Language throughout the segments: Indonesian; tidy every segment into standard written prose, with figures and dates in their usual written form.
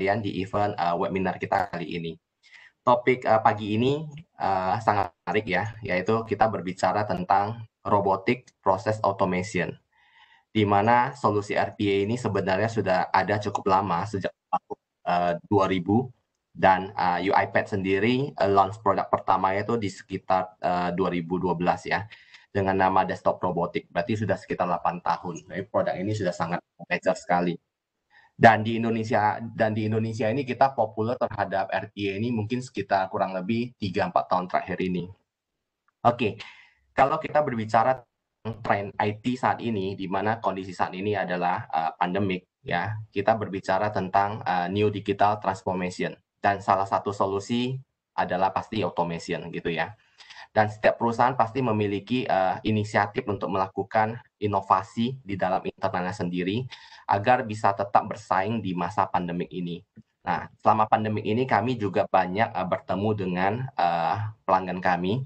sekalian di event webinar kita kali ini. Topik pagi ini sangat menarik ya, yaitu kita berbicara tentang robotic process automation, di mana solusi RPA ini sebenarnya sudah ada cukup lama sejak tahun 2000 dan UiPath sendiri launch produk pertamanya itu di sekitar 2012 ya dengan nama desktop robotic, berarti sudah sekitar 8 tahun. Jadi produk ini sudah sangat mature sekali. Dan di Indonesia ini kita populer terhadap RPA ini mungkin sekitar kurang lebih 3-4 tahun terakhir ini. Oke, kalau kita berbicara tentang tren IT saat ini, di mana kondisi saat ini adalah pandemik, ya, kita berbicara tentang new digital transformation, dan salah satu solusi adalah pasti automation gitu ya. Dan setiap perusahaan pasti memiliki inisiatif untuk melakukan inovasi di dalam internalnya sendiri agar bisa tetap bersaing di masa pandemik ini. Nah, selama pandemik ini kami juga banyak bertemu dengan pelanggan kami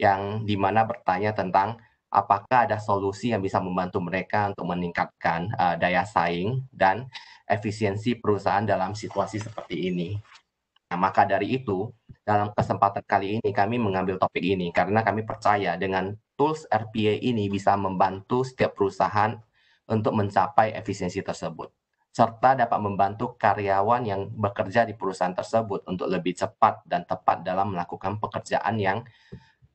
yang dimana bertanya tentang apakah ada solusi yang bisa membantu mereka untuk meningkatkan daya saing dan efisiensi perusahaan dalam situasi seperti ini. Nah, maka dari itu, dalam kesempatan kali ini kami mengambil topik ini karena kami percaya dengan tools RPA ini bisa membantu setiap perusahaan untuk mencapai efisiensi tersebut, serta dapat membantu karyawan yang bekerja di perusahaan tersebut untuk lebih cepat dan tepat dalam melakukan pekerjaan yang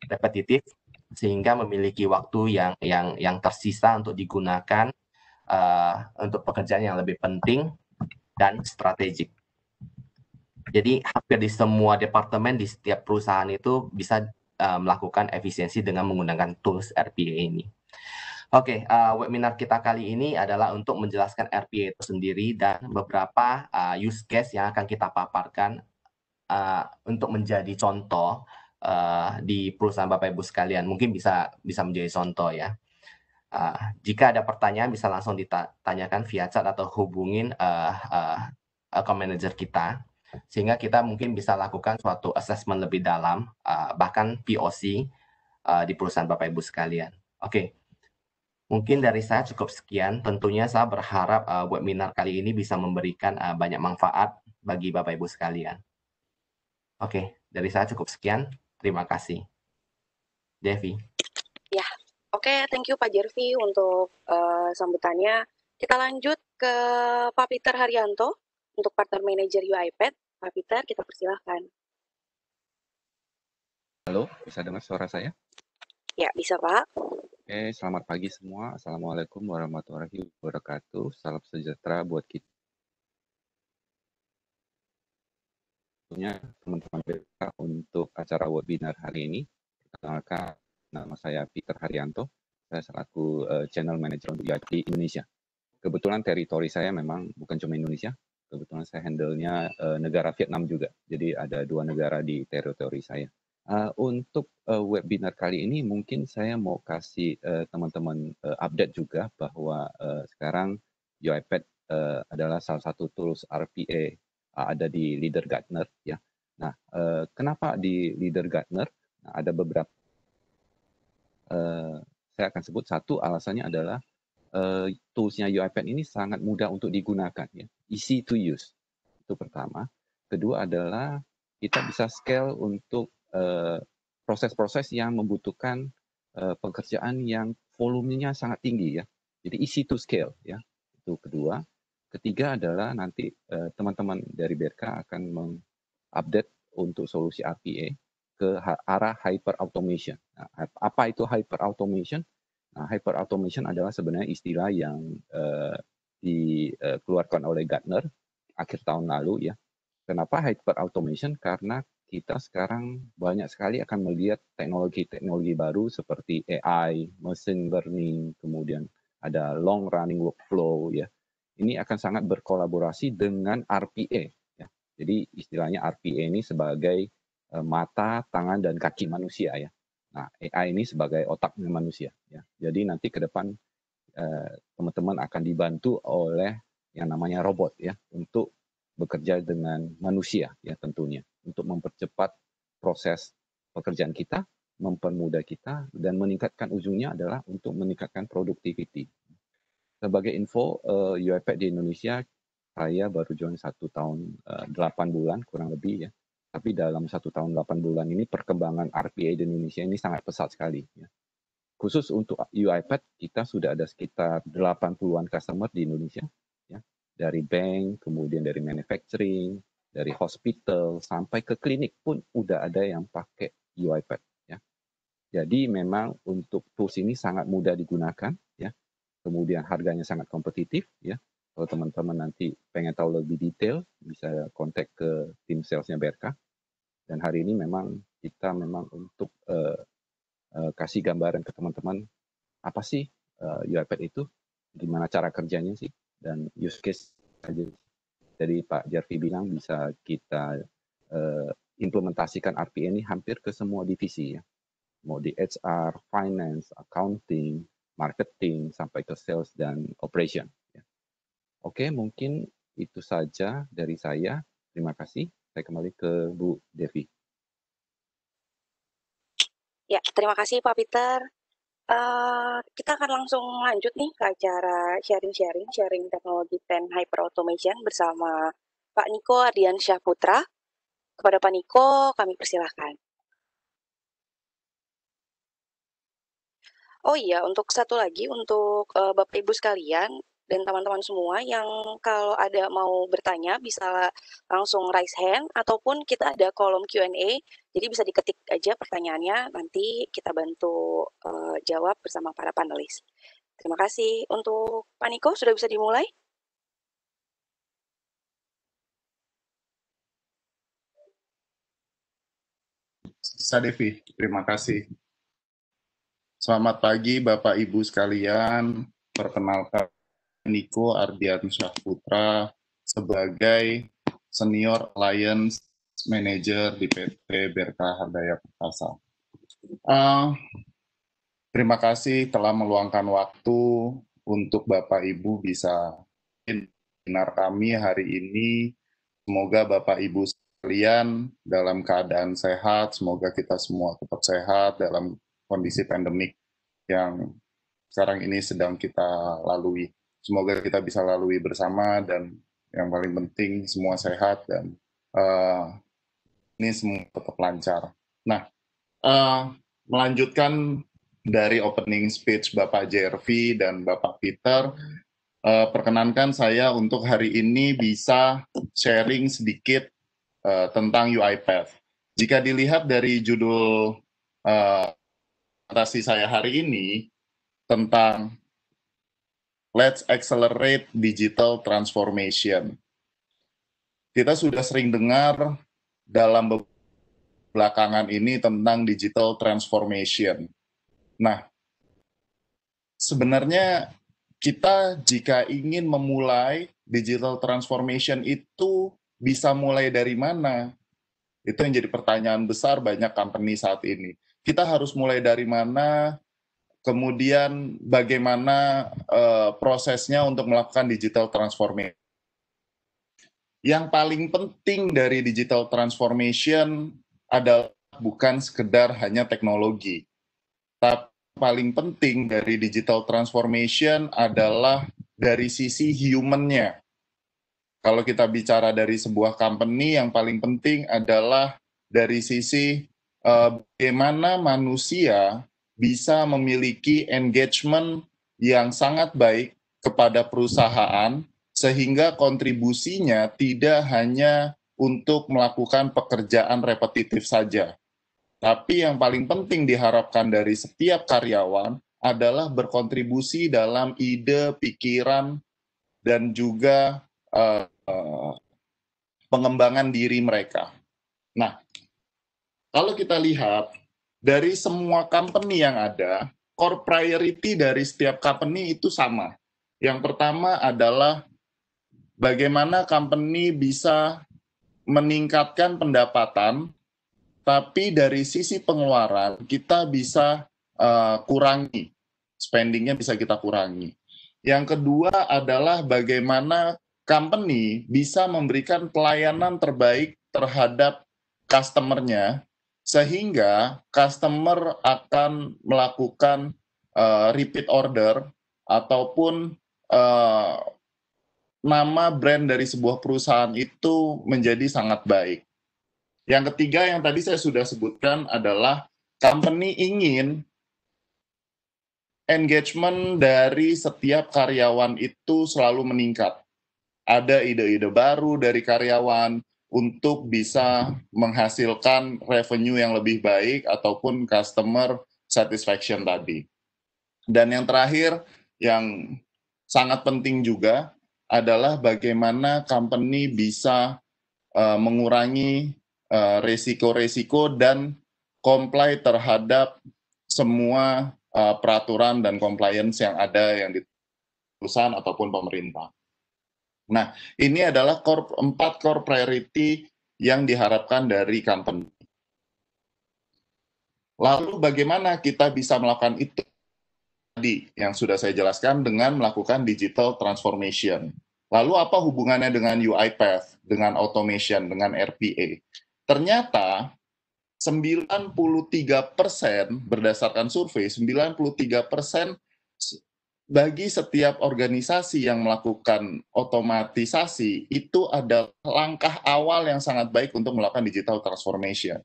repetitif, sehingga memiliki waktu yang tersisa untuk digunakan untuk pekerjaan yang lebih penting dan strategik. Jadi hampir di semua departemen di setiap perusahaan itu bisa melakukan efisiensi dengan menggunakan tools RPA ini. Oke, webinar kita kali ini adalah untuk menjelaskan RPA itu sendiri dan beberapa use case yang akan kita paparkan untuk menjadi contoh di perusahaan Bapak Ibu sekalian. Mungkin bisa menjadi contoh ya. Jika ada pertanyaan bisa langsung ditanyakan via chat atau hubungin account manager kita, sehingga kita mungkin bisa lakukan suatu assessment lebih dalam, bahkan POC di perusahaan Bapak Ibu sekalian. Oke, mungkin dari saya cukup sekian. Tentunya saya berharap webinar kali ini bisa memberikan banyak manfaat bagi Bapak Ibu sekalian. Oke, dari saya cukup sekian. Terima kasih. Devi. Ya, oke, thank you Pak Jervi untuk sambutannya. Kita lanjut ke Pak Peter Haryanto untuk Partner Manager UiPath. Pak Peter, kita persilahkan. Halo, bisa dengar suara saya? Ya, bisa Pak. Oke, selamat pagi semua. Assalamualaikum warahmatullahi wabarakatuh. Salam sejahtera buat kita. Tentunya teman-teman BK untuk acara webinar hari ini. Perkenalkan, nama saya Peter Haryanto. Saya selaku Channel Manager untuk UiPath Indonesia. Kebetulan teritori saya memang bukan cuma Indonesia. Kebetulan saya handle-nya negara Vietnam juga. Jadi ada 2 negara di teritori saya. Untuk webinar kali ini mungkin saya mau kasih teman-teman update juga bahwa sekarang UiPath adalah salah satu tools RPA ada di Leader Gartner ya. Nah, kenapa di Leader Gartner? Nah, ada beberapa saya akan sebut. Satu alasannya adalah tools-nya UiPath ini sangat mudah untuk digunakan ya, easy to use. Itu pertama. Kedua adalah kita bisa scale untuk proses-proses yang membutuhkan pekerjaan yang volumenya sangat tinggi ya. Jadi easy to scale ya. Itu kedua. Ketiga adalah nanti teman-teman dari BRK akan mengupdate untuk solusi RPA ke arah hyper automation. Nah, apa itu hyper automation? Nah, hyper automation adalah sebenarnya istilah yang dikeluarkan oleh Gartner akhir tahun lalu ya. Kenapa hyper automation? Karena kita sekarang banyak sekali akan melihat teknologi-teknologi baru seperti AI, machine learning, kemudian ada long running workflow ya. Ini akan sangat berkolaborasi dengan RPA ya. Jadi istilahnya RPA ini sebagai mata, tangan dan kaki manusia ya. Nah, AI ini sebagai otaknya manusia ya. Jadi nanti ke depan teman-teman akan dibantu oleh yang namanya robot ya untuk bekerja dengan manusia ya tentunya untuk mempercepat proses pekerjaan kita, mempermudah kita dan meningkatkan ujungnya adalah untuk meningkatkan productivity. Sebagai info, UiPath di Indonesia saya baru join 1 tahun 8 bulan kurang lebih ya. Tapi dalam 1 tahun 8 bulan ini perkembangan RPA di Indonesia ini sangat pesat sekali ya. Khusus untuk UiPath kita sudah ada sekitar 80-an customer di Indonesia ya. Dari bank, kemudian dari manufacturing, dari hospital sampai ke klinik pun udah ada yang pakai UiPath ya. Jadi memang untuk tools ini sangat mudah digunakan ya. Kemudian harganya sangat kompetitif ya. Kalau teman-teman nanti pengen tahu lebih detail, bisa kontak ke tim salesnya BRK. Dan hari ini memang kita untuk kasih gambaran ke teman-teman apa sih UiPath itu, gimana cara kerjanya sih, dan use case aja. Jadi Pak Jarvi bilang bisa kita implementasikan RPA ini hampir ke semua divisi ya. Mau di HR, finance, accounting, marketing, sampai ke sales dan operation. Ya. Oke, mungkin itu saja dari saya. Terima kasih. Saya kembali ke Bu Devi. Ya, terima kasih Pak Peter. Kita akan langsung lanjut nih ke acara sharing teknologi dan hyper automation bersama Pak Niko Ardiansyah Putra. Kepada Pak Niko, kami persilahkan. Oh iya, untuk satu lagi, untuk Bapak Ibu sekalian dan teman-teman semua yang kalau ada mau bertanya bisa langsung raise hand ataupun kita ada kolom Q&A, jadi bisa diketik aja pertanyaannya, nanti kita bantu jawab bersama para panelis. Terima kasih. Untuk Pak Niko, sudah bisa dimulai? Bisa Devi, terima kasih. Selamat pagi Bapak Ibu sekalian, perkenalkan Niko Ardiansyah Putra sebagai Senior Alliance Manager di PT BRK Hardaya Perkasa. Terima kasih telah meluangkan waktu untuk Bapak Ibu bisa webinar kami hari ini. Semoga Bapak Ibu sekalian dalam keadaan sehat, semoga kita semua tetap sehat dalam kondisi pandemik yang sekarang ini sedang kita lalui. Semoga kita bisa lalui bersama dan yang paling penting semua sehat dan ini semua tetap lancar. Nah, melanjutkan dari opening speech Bapak JRV dan Bapak Peter, perkenankan saya untuk hari ini bisa sharing sedikit tentang UiPath. Jika dilihat dari judul presentasi saya hari ini tentang Let's Accelerate Digital Transformation. Kita sudah sering dengar dalam belakangan ini tentang digital transformation. Nah, sebenarnya kita jika ingin memulai digital transformation itu bisa mulai dari mana? Itu yang jadi pertanyaan besar banyak company saat ini. Kita harus mulai dari mana? Kemudian bagaimana prosesnya untuk melakukan digital transformation? Yang paling penting dari digital transformation adalah bukan sekedar hanya teknologi, tapi paling penting dari digital transformation adalah dari sisi human-nya. Kalau kita bicara dari sebuah company, yang paling penting adalah dari sisi bagaimana manusia bisa memiliki engagement yang sangat baik kepada perusahaan, sehingga kontribusinya tidak hanya untuk melakukan pekerjaan repetitif saja. Tapi yang paling penting diharapkan dari setiap karyawan adalah berkontribusi dalam ide, pikiran, dan juga pengembangan diri mereka. Nah, kalau kita lihat dari semua company yang ada, core priority dari setiap company itu sama. Yang pertama adalah bagaimana company bisa meningkatkan pendapatan, tapi dari sisi pengeluaran kita bisa kurangi, spendingnya bisa kita kurangi. Yang kedua adalah bagaimana company bisa memberikan pelayanan terbaik terhadap customer-nya, sehingga customer akan melakukan repeat order ataupun nama brand dari sebuah perusahaan itu menjadi sangat baik. Yang ketiga yang tadi saya sudah sebutkan adalah company ingin engagement dari setiap karyawan itu selalu meningkat. Ada ide-ide baru dari karyawan untuk bisa menghasilkan revenue yang lebih baik ataupun customer satisfaction tadi. Dan yang terakhir, yang sangat penting juga adalah bagaimana company bisa mengurangi resiko-resiko dan comply terhadap semua peraturan dan compliance yang ada yang di perusahaan ataupun pemerintah. Nah, ini adalah 4 core priority yang diharapkan dari company. Lalu bagaimana kita bisa melakukan itu? Tadi yang sudah saya jelaskan dengan melakukan digital transformation. Lalu apa hubungannya dengan UiPath, dengan automation, dengan RPA? Ternyata 93% berdasarkan survei, 93% bagi setiap organisasi yang melakukan otomatisasi itu adalah langkah awal yang sangat baik untuk melakukan digital transformation.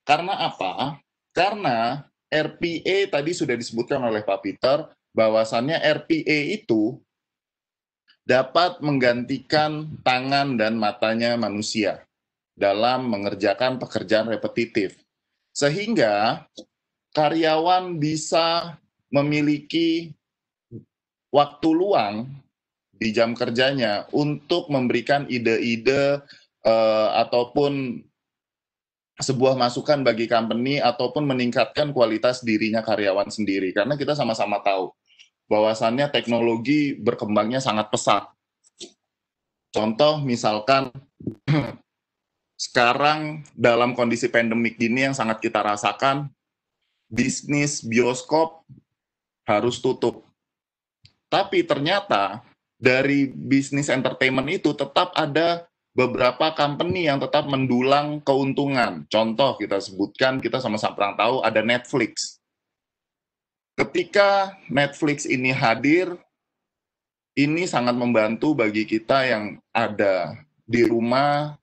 Karena apa? Karena RPA tadi sudah disebutkan oleh Pak Peter, bahwasannya RPA itu dapat menggantikan tangan dan matanya manusia dalam mengerjakan pekerjaan repetitif. Sehingga karyawan bisa memiliki waktu luang di jam kerjanya untuk memberikan ide-ide ataupun sebuah masukan bagi company ataupun meningkatkan kualitas dirinya karyawan sendiri. Karena kita sama-sama tahu bahwasannya teknologi berkembangnya sangat pesat. Contoh misalkan sekarang dalam kondisi pandemik ini yang sangat kita rasakan, bisnis bioskop harus tutup. Tapi ternyata dari bisnis entertainment itu tetap ada beberapa company yang tetap mendulang keuntungan. Contoh kita sebutkan, kita sama-sama tahu ada Netflix. Ketika Netflix ini hadir, ini sangat membantu bagi kita yang ada di rumah,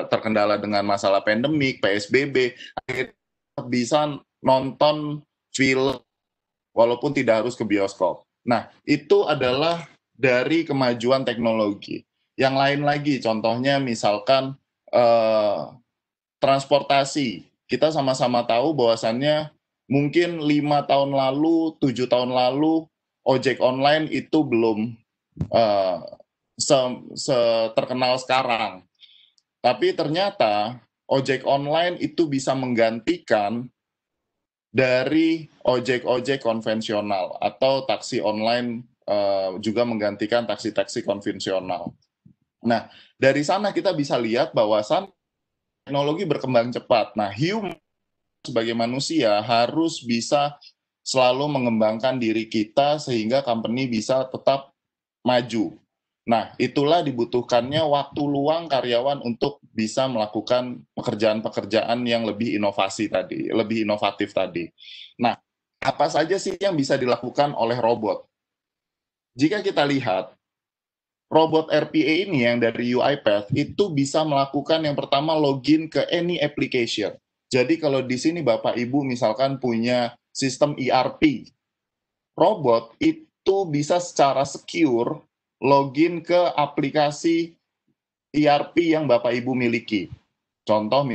terkendala dengan masalah pandemik, PSBB, akhirnya bisa nonton film walaupun tidak harus ke bioskop. Nah, itu adalah dari kemajuan teknologi. Yang lain lagi, contohnya misalkan transportasi. Kita sama-sama tahu bahwasannya mungkin 5 tahun lalu, 7 tahun lalu, ojek online itu belum terkenal sekarang. Tapi ternyata ojek online itu bisa menggantikan dari ojek-ojek konvensional atau taksi online juga menggantikan taksi-taksi konvensional. Nah, dari sana kita bisa lihat bahwasan teknologi berkembang cepat. Nah, human sebagai manusia harus bisa selalu mengembangkan diri kita sehingga company bisa tetap maju. Nah, itulah dibutuhkannya waktu luang karyawan untuk bisa melakukan pekerjaan-pekerjaan yang lebih inovasi tadi, lebih inovatif tadi. Nah, apa saja sih yang bisa dilakukan oleh robot? Jika kita lihat, robot RPA ini yang dari UiPath itu bisa melakukan yang pertama login ke any application. Jadi kalau di sini Bapak Ibu misalkan punya sistem ERP, robot itu bisa secara secure login ke aplikasi ERP yang Bapak Ibu miliki. Contoh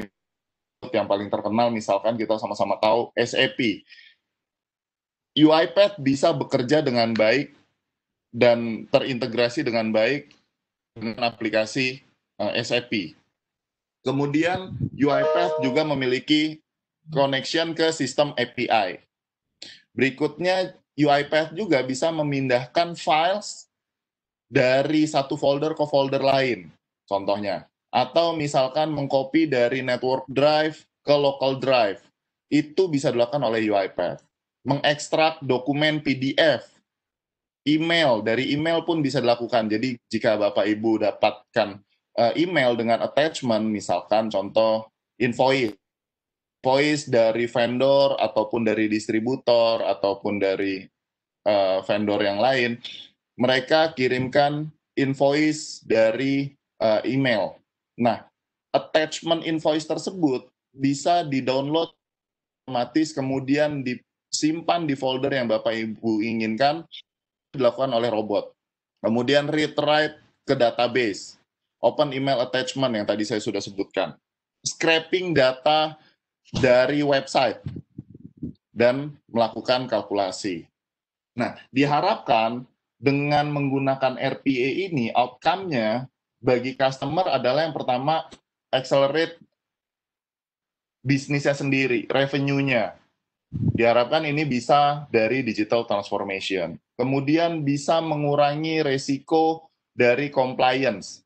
yang paling terkenal misalkan kita sama-sama tahu SAP. UiPath bisa bekerja dengan baik dan terintegrasi dengan baik dengan aplikasi SAP. Kemudian UiPath juga memiliki connection ke sistem API. Berikutnya UiPath juga bisa memindahkan files dari satu folder ke folder lain, contohnya. Atau misalkan mengcopy dari network drive ke local drive. Itu bisa dilakukan oleh UiPath. Mengekstrak dokumen PDF, email, dari email pun bisa dilakukan. Jadi jika Bapak Ibu dapatkan email dengan attachment, misalkan contoh invoice dari vendor ataupun dari distributor ataupun dari vendor yang lain, mereka kirimkan invoice dari email. Nah, attachment invoice tersebut bisa di-download otomatis, kemudian disimpan di folder yang Bapak Ibu inginkan, dilakukan oleh robot. Kemudian read-write ke database, open email attachment yang tadi saya sudah sebutkan, scraping data dari website, dan melakukan kalkulasi. Nah, diharapkan dengan menggunakan RPA ini, outcome-nya bagi customer adalah yang pertama, accelerate bisnisnya sendiri, revenue-nya. Diharapkan ini bisa dari digital transformation. Kemudian bisa mengurangi resiko dari compliance.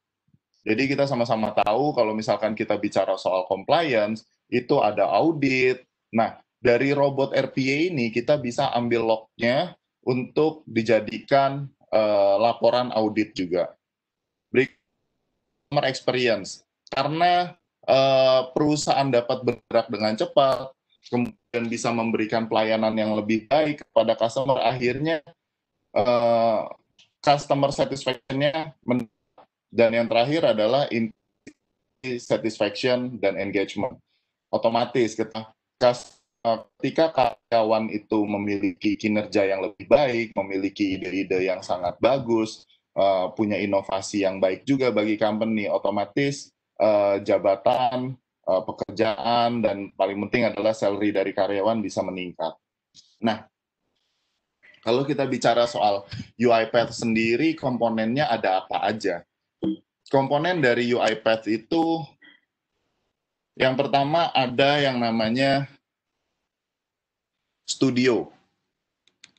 Jadi kita sama-sama tahu kalau misalkan kita bicara soal compliance, itu ada audit. Nah, dari robot RPA ini kita bisa ambil log-nya untuk dijadikan laporan audit juga. Customer experience. Karena perusahaan dapat bergerak dengan cepat, kemudian bisa memberikan pelayanan yang lebih baik kepada customer, akhirnya customer satisfaction-nya meningkat. Dan yang terakhir adalah satisfaction dan engagement. Otomatis ketika karyawan itu memiliki kinerja yang lebih baik, memiliki ide-ide yang sangat bagus, punya inovasi yang baik juga bagi company, otomatis jabatan, pekerjaan, dan paling penting adalah salary dari karyawan bisa meningkat. Nah, kalau kita bicara soal UiPath sendiri, komponennya ada apa aja? Komponen dari UiPath itu, yang pertama ada yang namanya studio.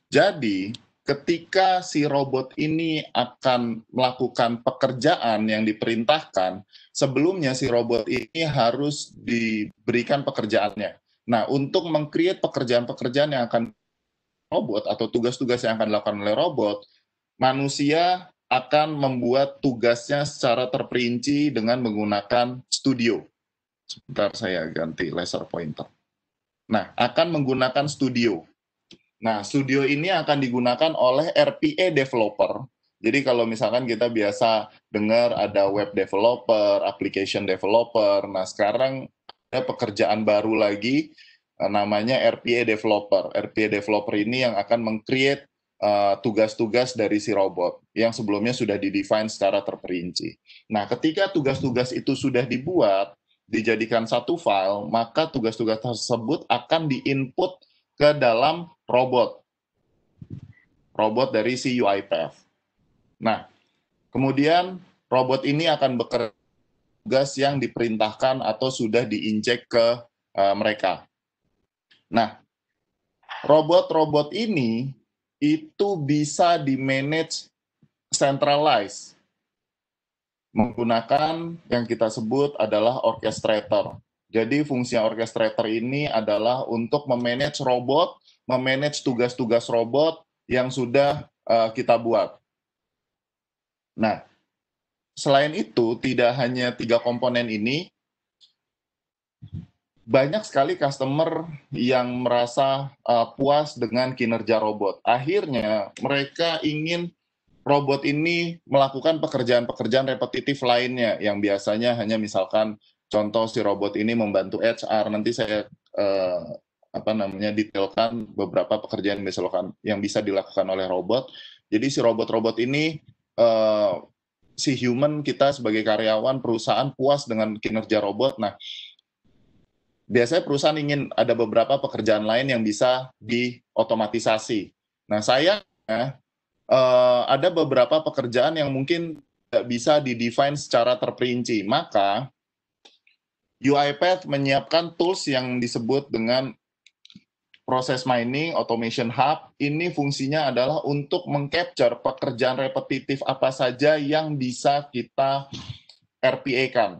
Jadi, ketika si robot ini akan melakukan pekerjaan yang diperintahkan, sebelumnya si robot ini harus diberikan pekerjaannya. Nah, untuk meng-create pekerjaan-pekerjaan yang akan robot atau tugas-tugas yang akan dilakukan oleh robot, manusia akan membuat tugasnya secara terperinci dengan menggunakan studio. Sebentar saya ganti laser pointer. Nah, akan menggunakan studio. Nah, studio ini akan digunakan oleh RPA developer. Jadi kalau misalkan kita biasa dengar ada web developer, application developer, nah sekarang ada pekerjaan baru lagi namanya RPA developer. RPA developer ini yang akan meng-create tugas-tugas dari si robot yang sebelumnya sudah di-define secara terperinci. Nah, ketika tugas-tugas itu sudah dibuat, dijadikan satu file, maka tugas-tugas tersebut akan di-input ke dalam robot dari si UiPath. Nah, kemudian robot ini akan bekerja tugas yang diperintahkan atau sudah diinjek ke mereka. Nah, robot-robot ini itu bisa di-manage centralized menggunakan yang kita sebut adalah orchestrator. Jadi fungsi orchestrator ini adalah untuk memanage robot, memanage tugas-tugas robot yang sudah kita buat. Nah, selain itu, tidak hanya 3 komponen ini, banyak sekali customer yang merasa puas dengan kinerja robot. Akhirnya mereka ingin robot ini melakukan pekerjaan-pekerjaan repetitif lainnya yang biasanya hanya misalkan contoh si robot ini membantu HR. Nanti saya detailkan beberapa pekerjaan yang bisa dilakukan oleh robot. Jadi si robot-robot ini si human kita sebagai karyawan perusahaan puas dengan kinerja robot. Nah, biasanya perusahaan ingin ada beberapa pekerjaan lain yang bisa diotomatisasi. Nah, sayangnya ada beberapa pekerjaan yang mungkin tidak bisa di-define secara terperinci. Maka, UiPath menyiapkan tools yang disebut dengan Process Mining Automation Hub. Ini fungsinya adalah untuk meng-capture pekerjaan repetitif apa saja yang bisa kita RPA-kan.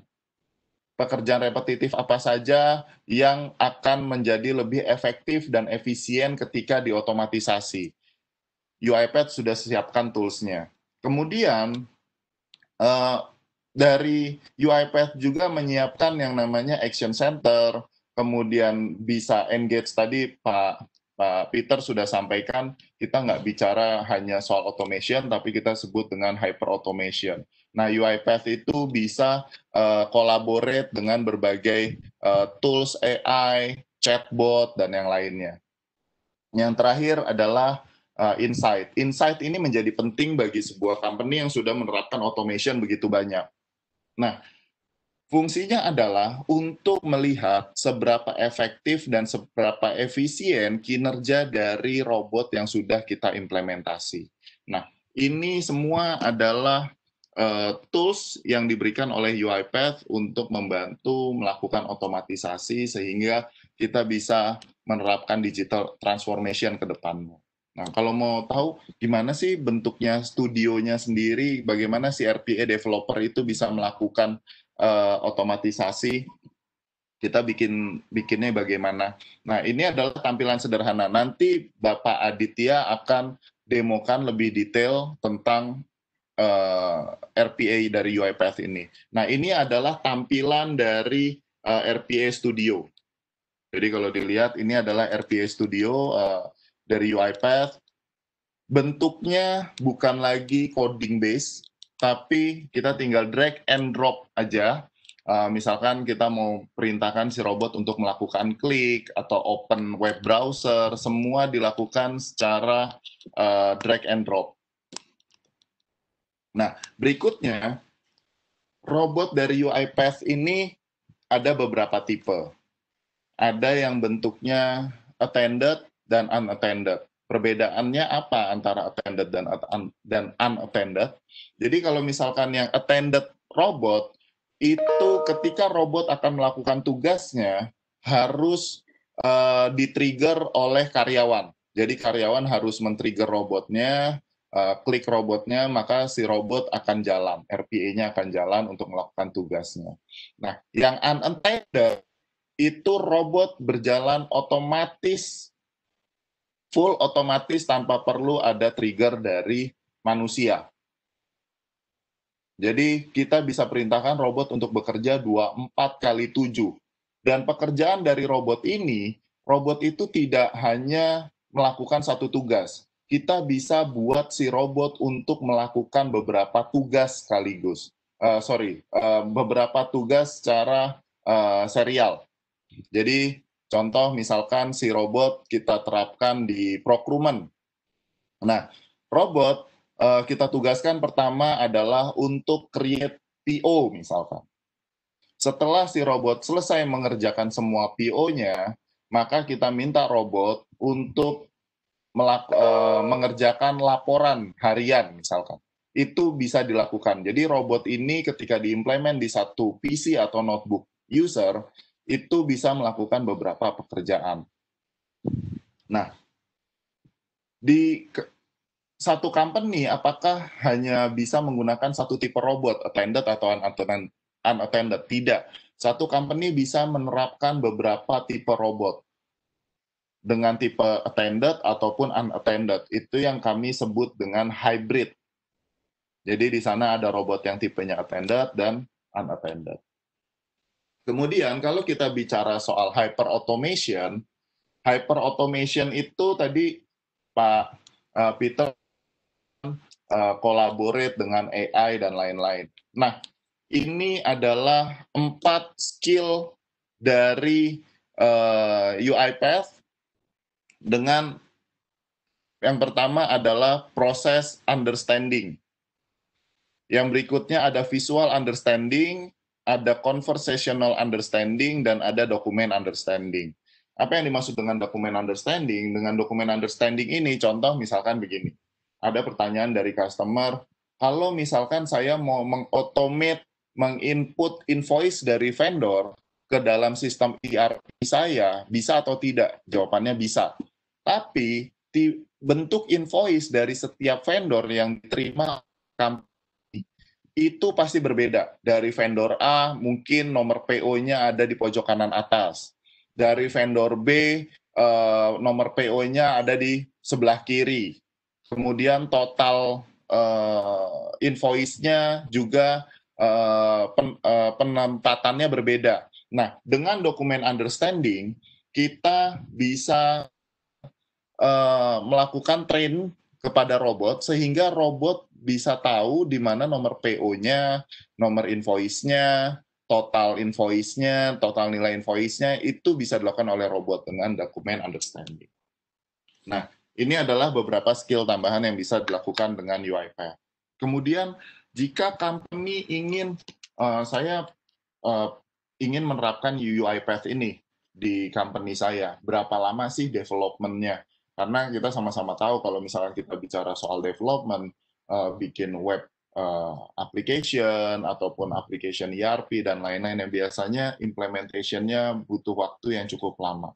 Pekerjaan repetitif apa saja yang akan menjadi lebih efektif dan efisien ketika diotomatisasi. UiPath sudah siapkan tools-nya. Kemudian, dari UiPath juga menyiapkan yang namanya Action Center, kemudian bisa engage tadi Pak Pak Peter sudah sampaikan, kita nggak bicara hanya soal automation, tapi kita sebut dengan hyper automation. Nah, UiPath itu bisa collaborate dengan berbagai tools AI, chatbot, dan yang lainnya. Yang terakhir adalah insight. Insight ini menjadi penting bagi sebuah company yang sudah menerapkan automation begitu banyak. Nah, fungsinya adalah untuk melihat seberapa efektif dan seberapa efisien kinerja dari robot yang sudah kita implementasi. Nah, ini semua adalah tools yang diberikan oleh UiPath untuk membantu melakukan otomatisasi sehingga kita bisa menerapkan digital transformation ke depannya. Nah, kalau mau tahu gimana sih bentuknya studionya sendiri, bagaimana si RPA developer itu bisa melakukan otomatisasi, kita bikinnya bagaimana. Nah, ini adalah tampilan sederhana. Nanti Bapak Aditya akan demokan lebih detail tentang RPA dari UiPath ini. Nah, ini adalah tampilan dari RPA Studio. Jadi kalau dilihat, ini adalah RPA Studio dari UiPath. Bentuknya bukan lagi coding base, tapi kita tinggal drag and drop aja. Misalkan kita mau perintahkan si robot untuk melakukan klik atau open web browser, semua dilakukan secara drag and drop. Nah, berikutnya, robot dari UiPath ini ada beberapa tipe. Ada yang bentuknya attended dan unattended. Perbedaannya apa antara attended dan unattended? Jadi kalau misalkan yang attended robot, itu ketika robot akan melakukan tugasnya, harus di-trigger oleh karyawan. Jadi karyawan harus men-trigger robotnya, klik robotnya, maka si robot akan jalan, RPA-nya akan jalan untuk melakukan tugasnya. Nah, yang unattended itu robot berjalan otomatis, full otomatis tanpa perlu ada trigger dari manusia. Jadi kita bisa perintahkan robot untuk bekerja 24x7. Dan pekerjaan dari robot ini, robot itu tidak hanya melakukan satu tugas. Kita bisa buat si robot untuk melakukan beberapa tugas sekaligus. Beberapa tugas secara serial. Jadi contoh misalkan si robot kita terapkan di procurement. Nah, robot kita tugaskan pertama adalah untuk create PO misalkan. Setelah si robot selesai mengerjakan semua PO-nya, maka kita minta robot untuk mengerjakan laporan harian misalkan. Itu bisa dilakukan. Jadi robot ini ketika diimplement di satu PC atau notebook user, itu bisa melakukan beberapa pekerjaan. Nah, di satu company apakah hanya bisa menggunakan satu tipe robot, attended atau unattended? Tidak. Satu company bisa menerapkan beberapa tipe robot dengan tipe attended ataupun unattended. Itu yang kami sebut dengan hybrid. Jadi di sana ada robot yang tipenya attended dan unattended. Kemudian kalau kita bicara soal hyper automation itu tadi Pak Peter collaborate dengan AI dan lain-lain. Nah, ini adalah 4 skill dari UiPath dengan yang pertama adalah process understanding. Yang berikutnya ada visual understanding, ada conversational understanding, dan ada document understanding. Apa yang dimaksud dengan document understanding? Dengan document understanding ini, contoh misalkan begini. Ada pertanyaan dari customer, kalau misalkan saya mau mengautomate, menginput invoice dari vendor ke dalam sistem ERP saya, bisa atau tidak? Jawabannya bisa. Tapi bentuk invoice dari setiap vendor yang diterima itu pasti berbeda. Dari vendor A, mungkin nomor PO-nya ada di pojok kanan atas. Dari vendor B, nomor PO-nya ada di sebelah kiri. Kemudian total invoice-nya juga penempatannya berbeda. Nah, dengan dokumen understanding, kita bisa melakukan train kepada robot sehingga robot bisa tahu di mana nomor PO-nya, nomor invoice-nya, total invoice-nya, total nilai invoice-nya itu bisa dilakukan oleh robot dengan dokumen understanding. Nah, ini adalah beberapa skill tambahan yang bisa dilakukan dengan UiPath. Kemudian, jika company ingin, saya ingin menerapkan UiPath ini di company saya, berapa lama sih development-nya? Karena kita sama-sama tahu kalau misalnya kita bicara soal development, bikin web application ataupun application ERP dan lain-lain yang biasanya implementation-nya butuh waktu yang cukup lama.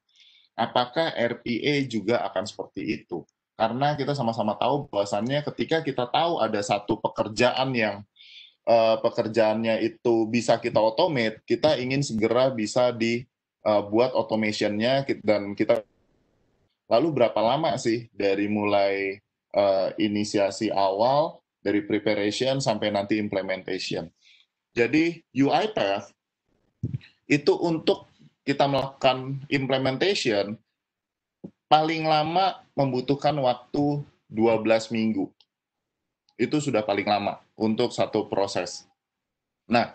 Apakah RPA juga akan seperti itu? Karena kita sama-sama tahu bahwasannya ketika kita tahu ada satu pekerjaan yang pekerjaannya itu bisa kita automate, kita ingin segera bisa dibuat automation-nya dan kita lalu berapa lama sih dari mulai inisiasi awal, dari preparation sampai nanti implementation. Jadi UiPath itu untuk kita melakukan implementation paling lama membutuhkan waktu 12 minggu. Itu sudah paling lama untuk satu proses. Nah,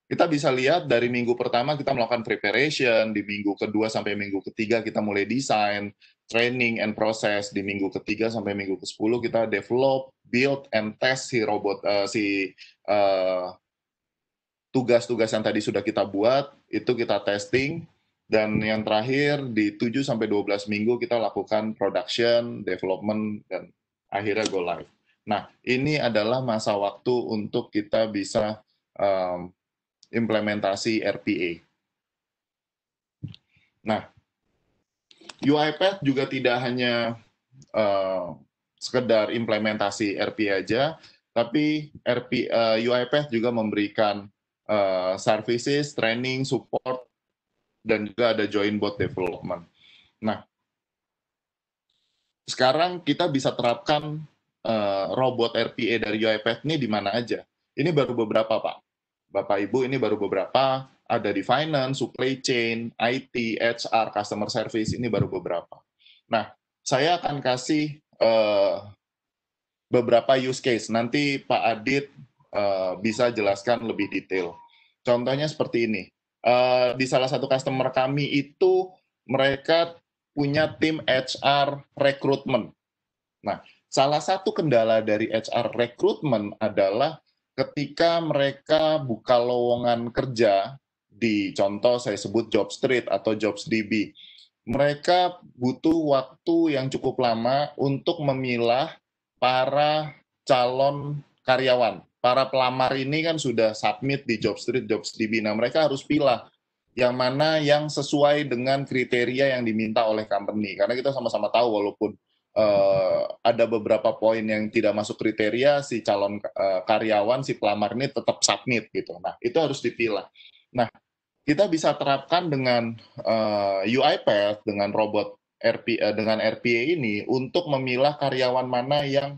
kita bisa lihat dari minggu pertama kita melakukan preparation, di minggu kedua sampai minggu ketiga kita mulai desain, training and process, di minggu ketiga sampai minggu ke-10 kita develop, build, and test si robot, tugas-tugas yang tadi sudah kita buat, itu kita testing, dan yang terakhir di 7 sampai 12 minggu kita lakukan production, development, dan akhirnya go live. Nah, ini adalah masa waktu untuk kita bisa implementasi RPA. Nah, UiPath juga tidak hanya sekedar implementasi RPA aja, tapi UiPath juga memberikan services, training, support, dan juga ada joint bot development. Nah, sekarang kita bisa terapkan robot RPA dari UiPath ini di mana aja. Ini baru beberapa, Pak. Bapak Ibu, ini baru beberapa, ada di finance, supply chain, IT, HR, customer service, ini baru beberapa. Nah, saya akan kasih beberapa use case, nanti Pak Adit bisa jelaskan lebih detail. Contohnya seperti ini, di salah satu customer kami itu, mereka punya tim HR recruitment. Nah, salah satu kendala dari HR recruitment adalah ketika mereka buka lowongan kerja di contoh saya sebut JobStreet atau JobsDB, mereka butuh waktu yang cukup lama untuk memilah para calon karyawan. Para pelamar ini kan sudah submit di JobStreet, JobsDB. Nah, mereka harus pilih yang mana yang sesuai dengan kriteria yang diminta oleh company. Karena kita sama-sama tahu walaupun ada beberapa poin yang tidak masuk kriteria, si calon karyawan, si pelamar ini tetap submit gitu. Nah, itu harus dipilah. Nah, kita bisa terapkan dengan UiPath, dengan robot dengan RPA ini untuk memilah karyawan mana yang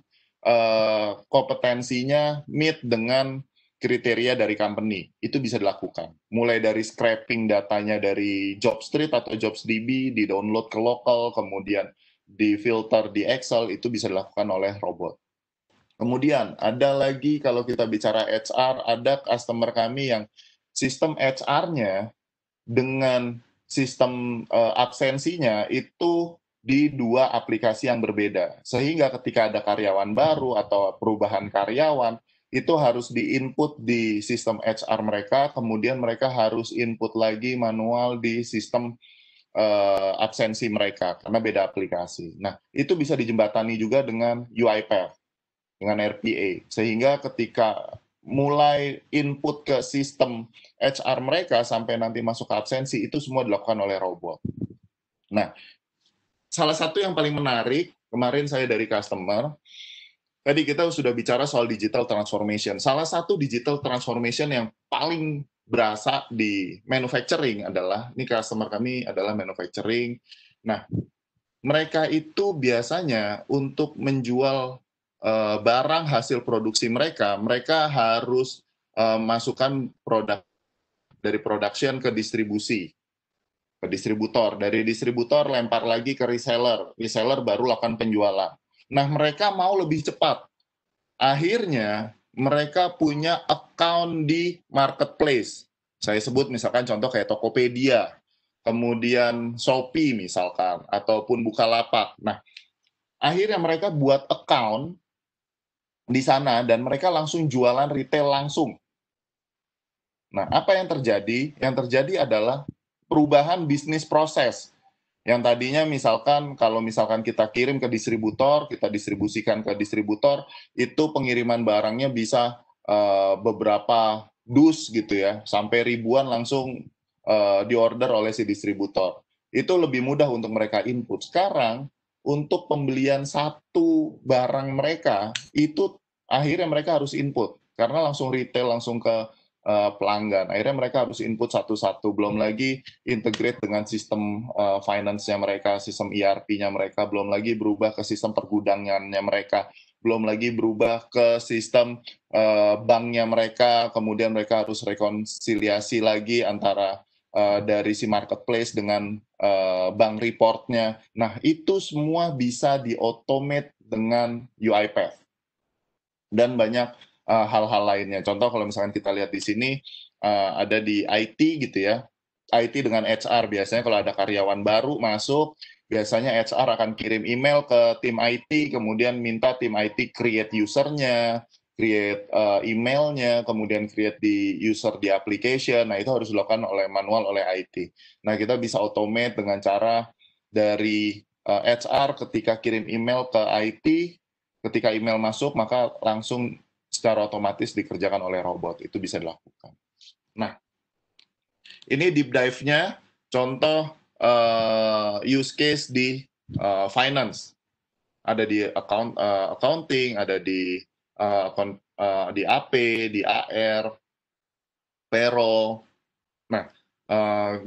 kompetensinya meet dengan kriteria dari company. Itu bisa dilakukan. Mulai dari scraping datanya dari JobStreet atau JobsDB, di-download ke lokal, kemudian di filter di Excel, itu bisa dilakukan oleh robot. Kemudian ada lagi kalau kita bicara HR, ada customer kami yang sistem HR-nya dengan sistem absensinya itu di dua aplikasi yang berbeda. Sehingga ketika ada karyawan baru atau perubahan karyawan, itu harus di-input di sistem HR mereka, kemudian mereka harus input lagi manual di sistem absensi mereka karena beda aplikasi. Nah, itu bisa dijembatani juga dengan UiPath, dengan RPA, sehingga ketika mulai input ke sistem HR mereka sampai nanti masuk ke absensi, itu semua dilakukan oleh robot. Nah, salah satu yang paling menarik, kemarin saya dari customer, tadi kita sudah bicara soal digital transformation. Salah satu digital transformation yang paling berasa di manufacturing adalah, ini customer kami adalah manufacturing. Nah, mereka itu biasanya untuk menjual barang hasil produksi mereka harus masukkan produk dari production ke distribusi. ke distributor, dari distributor lempar lagi ke reseller, reseller baru lakukan penjualan. Nah, mereka mau lebih cepat. Akhirnya mereka punya account di marketplace. Saya sebut misalkan contoh kayak Tokopedia, kemudian Shopee misalkan, ataupun Bukalapak. Nah, akhirnya mereka buat account di sana dan mereka langsung jualan retail langsung. Nah, apa yang terjadi? Yang terjadi adalah perubahan bisnis proses. Yang tadinya misalkan kalau misalkan kita kirim ke distributor, kita distribusikan ke distributor, itu pengiriman barangnya bisa beberapa dus gitu ya, sampai ribuan langsung diorder oleh si distributor. Itu lebih mudah untuk mereka input. Sekarang untuk pembelian satu barang mereka itu akhirnya mereka harus input karena langsung retail langsung ke pelanggan. Akhirnya mereka harus input satu-satu. Belum lagi integrate dengan sistem finance-nya mereka, sistem ERP-nya mereka, belum lagi berubah ke sistem pergudangannya mereka, belum lagi berubah ke sistem banknya mereka, kemudian mereka harus rekonsiliasi lagi antara dari si marketplace dengan bank report-nya. Nah, itu semua bisa di-automate dengan UiPath. Dan banyak hal-hal lainnya. Contoh kalau misalkan kita lihat di sini ada di IT gitu ya. IT dengan HR biasanya kalau ada karyawan baru masuk, biasanya HR akan kirim email ke tim IT, kemudian minta tim IT create usernya, create emailnya, kemudian create di user di application. Nah, itu harus dilakukan oleh manual oleh IT. Nah, kita bisa automate dengan cara dari HR ketika kirim email ke IT, ketika email masuk, maka langsung secara otomatis dikerjakan oleh robot. Itu bisa dilakukan. Nah, ini deep dive-nya, contoh use case di finance. Ada di accounting, ada di AP, di AR, payroll. Nah,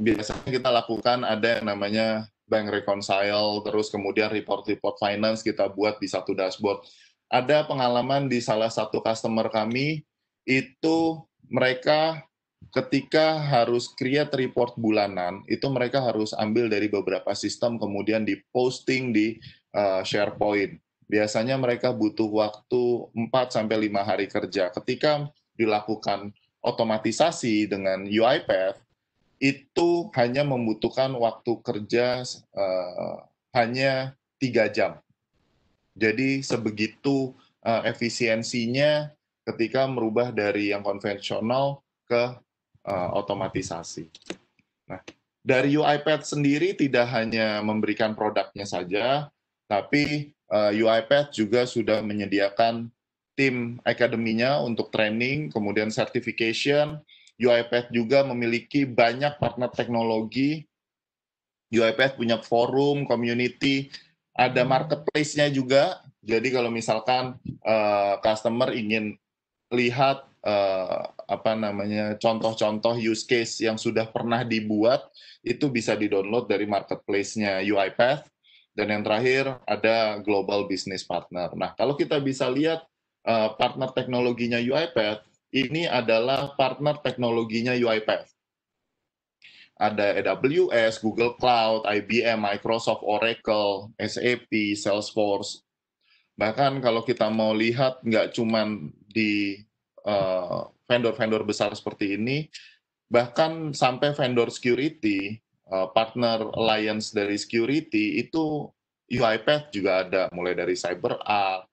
biasanya kita lakukan ada yang namanya bank reconcile, terus kemudian report-report finance kita buat di satu dashboard. Ada pengalaman di salah satu customer kami, itu mereka ketika harus create report bulanan, itu mereka harus ambil dari beberapa sistem, kemudian di-posting di SharePoint. Biasanya mereka butuh waktu 4-5 hari kerja. Ketika dilakukan otomatisasi dengan UiPath, itu hanya membutuhkan waktu kerja hanya 3 jam. Jadi sebegitu efisiensinya ketika merubah dari yang konvensional ke otomatisasi. Nah, dari UiPath sendiri tidak hanya memberikan produknya saja, tapi UiPath juga sudah menyediakan tim akademinya untuk training, kemudian certification. UiPath juga memiliki banyak partner teknologi. UiPath punya forum, community, ada marketplace-nya juga. Jadi kalau misalkan customer ingin lihat contoh-contoh use case yang sudah pernah dibuat, itu bisa di-download dari marketplace-nya UiPath. Dan yang terakhir ada Global Business Partner. Nah, kalau kita bisa lihat partner teknologinya UiPath, ini adalah partner teknologinya UiPath. Ada AWS, Google Cloud, IBM, Microsoft, Oracle, SAP, Salesforce. Bahkan kalau kita mau lihat, nggak cuma di vendor-vendor besar seperti ini, bahkan sampai vendor security, partner alliance dari security, itu UiPath juga ada, mulai dari CyberArk,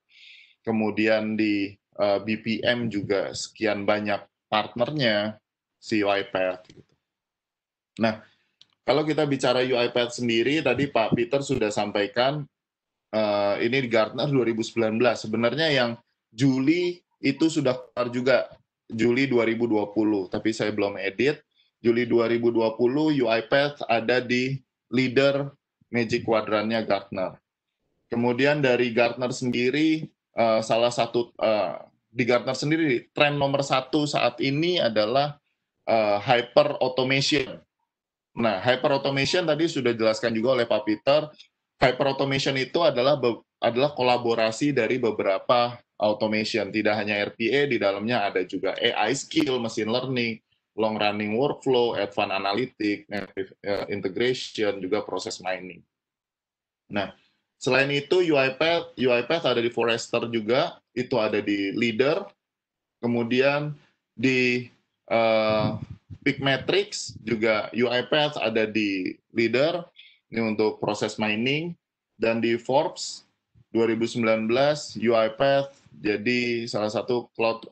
kemudian di BPM juga sekian banyak partnernya si UiPath. Nah, kalau kita bicara UiPath sendiri, tadi Pak Peter sudah sampaikan, ini di Gartner 2019. Sebenarnya yang Juli itu sudah keluar juga, Juli 2020, tapi saya belum edit. Juli 2020, UiPath ada di leader Magic Quadrant-nya Gartner. Kemudian dari Gartner sendiri, di Gartner sendiri, tren nomor 1 saat ini adalah hyper automation. Nah, hyper automation tadi sudah dijelaskan juga oleh Pak Peter. Hyper automation itu adalah kolaborasi dari beberapa automation. Tidak hanya RPA, di dalamnya ada juga AI skill, machine learning, long running workflow, advanced analytic, native integration, juga proses mining. Nah, selain itu UiPath ada di Forrester juga, itu ada di Leader, kemudian di PeakMetrics juga UiPath ada di Leader, ini untuk proses mining, dan di Forbes 2019 UiPath jadi salah satu cloud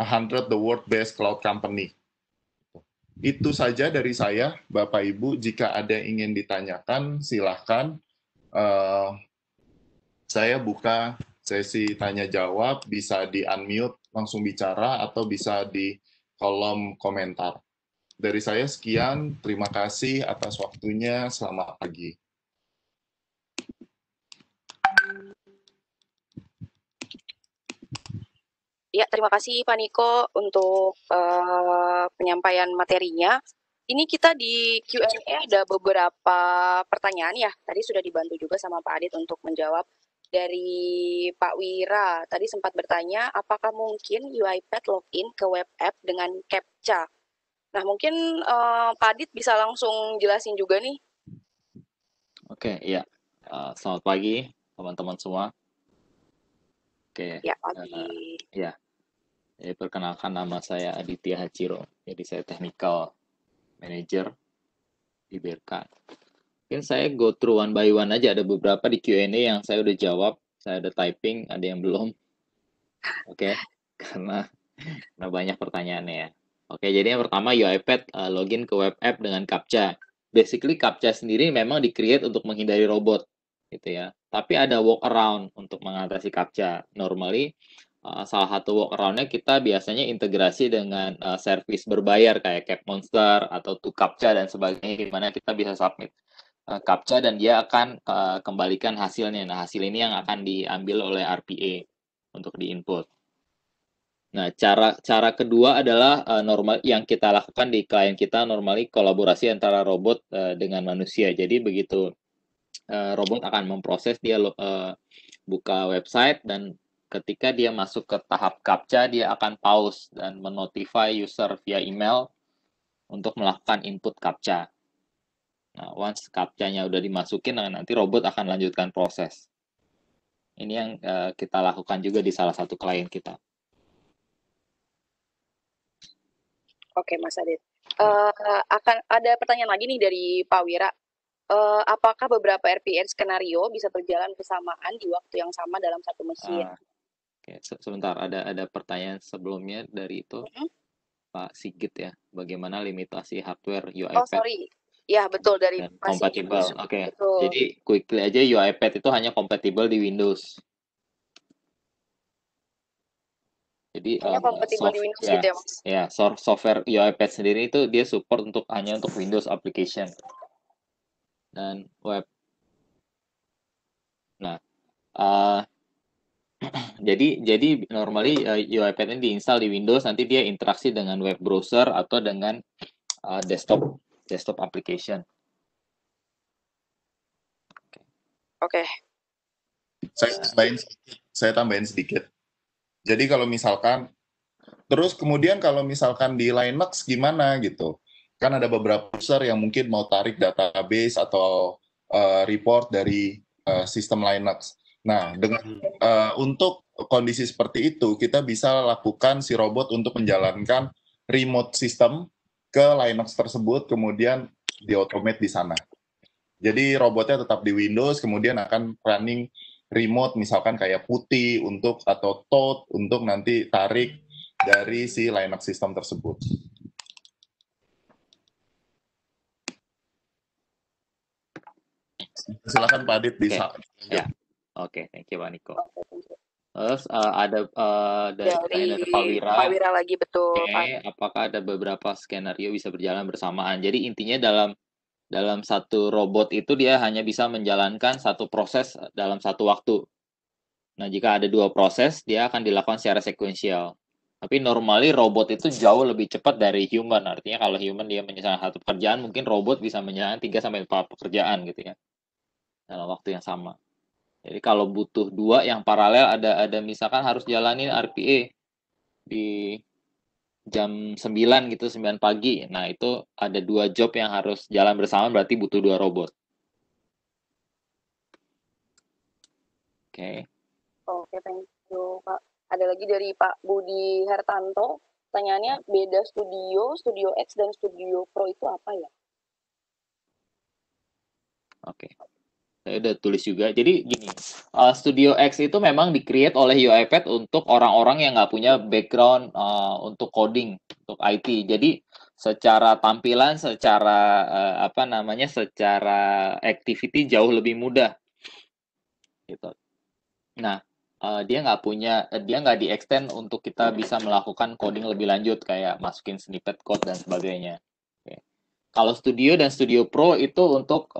100 the world best cloud company. Itu saja dari saya, Bapak Ibu. Jika ada yang ingin ditanyakan, silahkan. Saya buka sesi tanya jawab, bisa di unmute langsung bicara atau bisa di kolom komentar. Dari saya sekian, terima kasih atas waktunya, selamat pagi. Ya, terima kasih Pak Niko untuk penyampaian materinya. Ini kita di Q&A ada beberapa pertanyaan ya. Tadi sudah dibantu juga sama Pak Adit untuk menjawab. Dari Pak Wira, tadi sempat bertanya, apakah mungkin UiPath login ke web app dengan CAPTCHA? Nah, mungkin Pak Adit bisa langsung jelasin juga nih. Oke, iya. Selamat pagi teman-teman semua. Oke, Ya, pagi. ya. Jadi perkenalkan, nama saya Aditya Hachiro. Jadi saya technical manager di BRK. Mungkin saya go through one by one aja. Ada beberapa di Q&A yang saya udah jawab, saya udah typing, ada yang belum. Oke, karena banyak pertanyaannya ya. Oke, jadi yang pertama UiPath login ke web app dengan CAPTCHA. Basically CAPTCHA sendiri memang di-create untuk menghindari robot, gitu ya. Tapi ada workaround untuk mengatasi CAPTCHA. Normally salah satu workaround-nya kita biasanya integrasi dengan service berbayar kayak CapMonster atau ToCAPTCHA dan sebagainya, di mana kita bisa submit CAPTCHA dan dia akan kembalikan hasilnya. Nah, hasil ini yang akan diambil oleh RPA untuk di-input. Nah, cara kedua adalah normal yang kita lakukan di klien kita, normally kolaborasi antara robot dengan manusia. Jadi begitu robot akan memproses, dia buka website, dan ketika dia masuk ke tahap CAPTCHA, dia akan pause dan menotify user via email untuk melakukan input CAPTCHA. Nah, once CAPTCHA-nya udah dimasukin, nanti robot akan lanjutkan proses. Ini yang kita lakukan juga di salah satu klien kita. Oke, Mas Adit. Akan ada pertanyaan lagi nih dari Pak Wira. Apakah beberapa RPA skenario bisa berjalan bersamaan di waktu yang sama dalam satu mesin? Oke, sebentar, ada pertanyaan sebelumnya dari itu, Pak Sigit ya. Bagaimana limitasi hardware UiPath? Oh, sorry. Ya, betul, dari Pak Sigit. Kompatibel. Oke. Betul. Jadi quickly aja, UiPath itu hanya kompatibel di Windows. Jadi Hanya kompatibel di Windows gitu ya, Mas? Ya, software UiPath sendiri itu dia support hanya untuk Windows application dan web. Nah, jadi normally UiPath ini diinstal di Windows, nanti dia interaksi dengan web browser atau dengan desktop application. Oke. Saya tambahin sedikit. Jadi kalau misalkan, terus kemudian kalau misalkan di Linux gimana gitu, kan ada beberapa user yang mungkin mau tarik database atau report dari sistem Linux. Nah, untuk kondisi seperti itu, kita bisa lakukan si robot untuk menjalankan remote system ke Linux tersebut, kemudian di-automate di sana. Jadi robotnya tetap di Windows, kemudian akan running remote, misalkan kayak Putih atau Toad untuk nanti tarik dari si Linux system tersebut. Silakan Pak Adit bisa. Ya. Oke, thank you Pak Niko. Terus ada dari Pak Wira. Pak Wira lagi, betul. Apakah ada beberapa skenario bisa berjalan bersamaan? Jadi intinya dalam satu robot itu dia hanya bisa menjalankan satu proses dalam satu waktu. Nah, jika ada dua proses, dia akan dilakukan secara sekuensial. Tapi normally robot itu jauh lebih cepat dari human. Artinya kalau human dia menyelesaikan satu pekerjaan, mungkin robot bisa menyelesaikan 3-4 pekerjaan gitu ya, dalam waktu yang sama. Jadi kalau butuh dua yang paralel, ada misalkan harus jalanin RPA di jam 9 gitu, 9 pagi. Nah, itu ada 2 job yang harus jalan bersama, berarti butuh 2 robot. Oke. Oke, thank you, Pak. Ada lagi dari Pak Budi Hartanto. Pertanyaannya, beda Studio, Studio X, dan Studio Pro itu apa ya? Oke. Saya udah tulis juga. Jadi gini, Studio X itu memang di-create oleh UiPath untuk orang-orang yang nggak punya background untuk coding, untuk IT. Jadi secara tampilan, secara apa namanya, secara activity jauh lebih mudah gitu. Nah, dia nggak di-extend untuk kita bisa melakukan coding lebih lanjut kayak masukin snippet code dan sebagainya. Oke. Kalau Studio dan Studio Pro itu untuk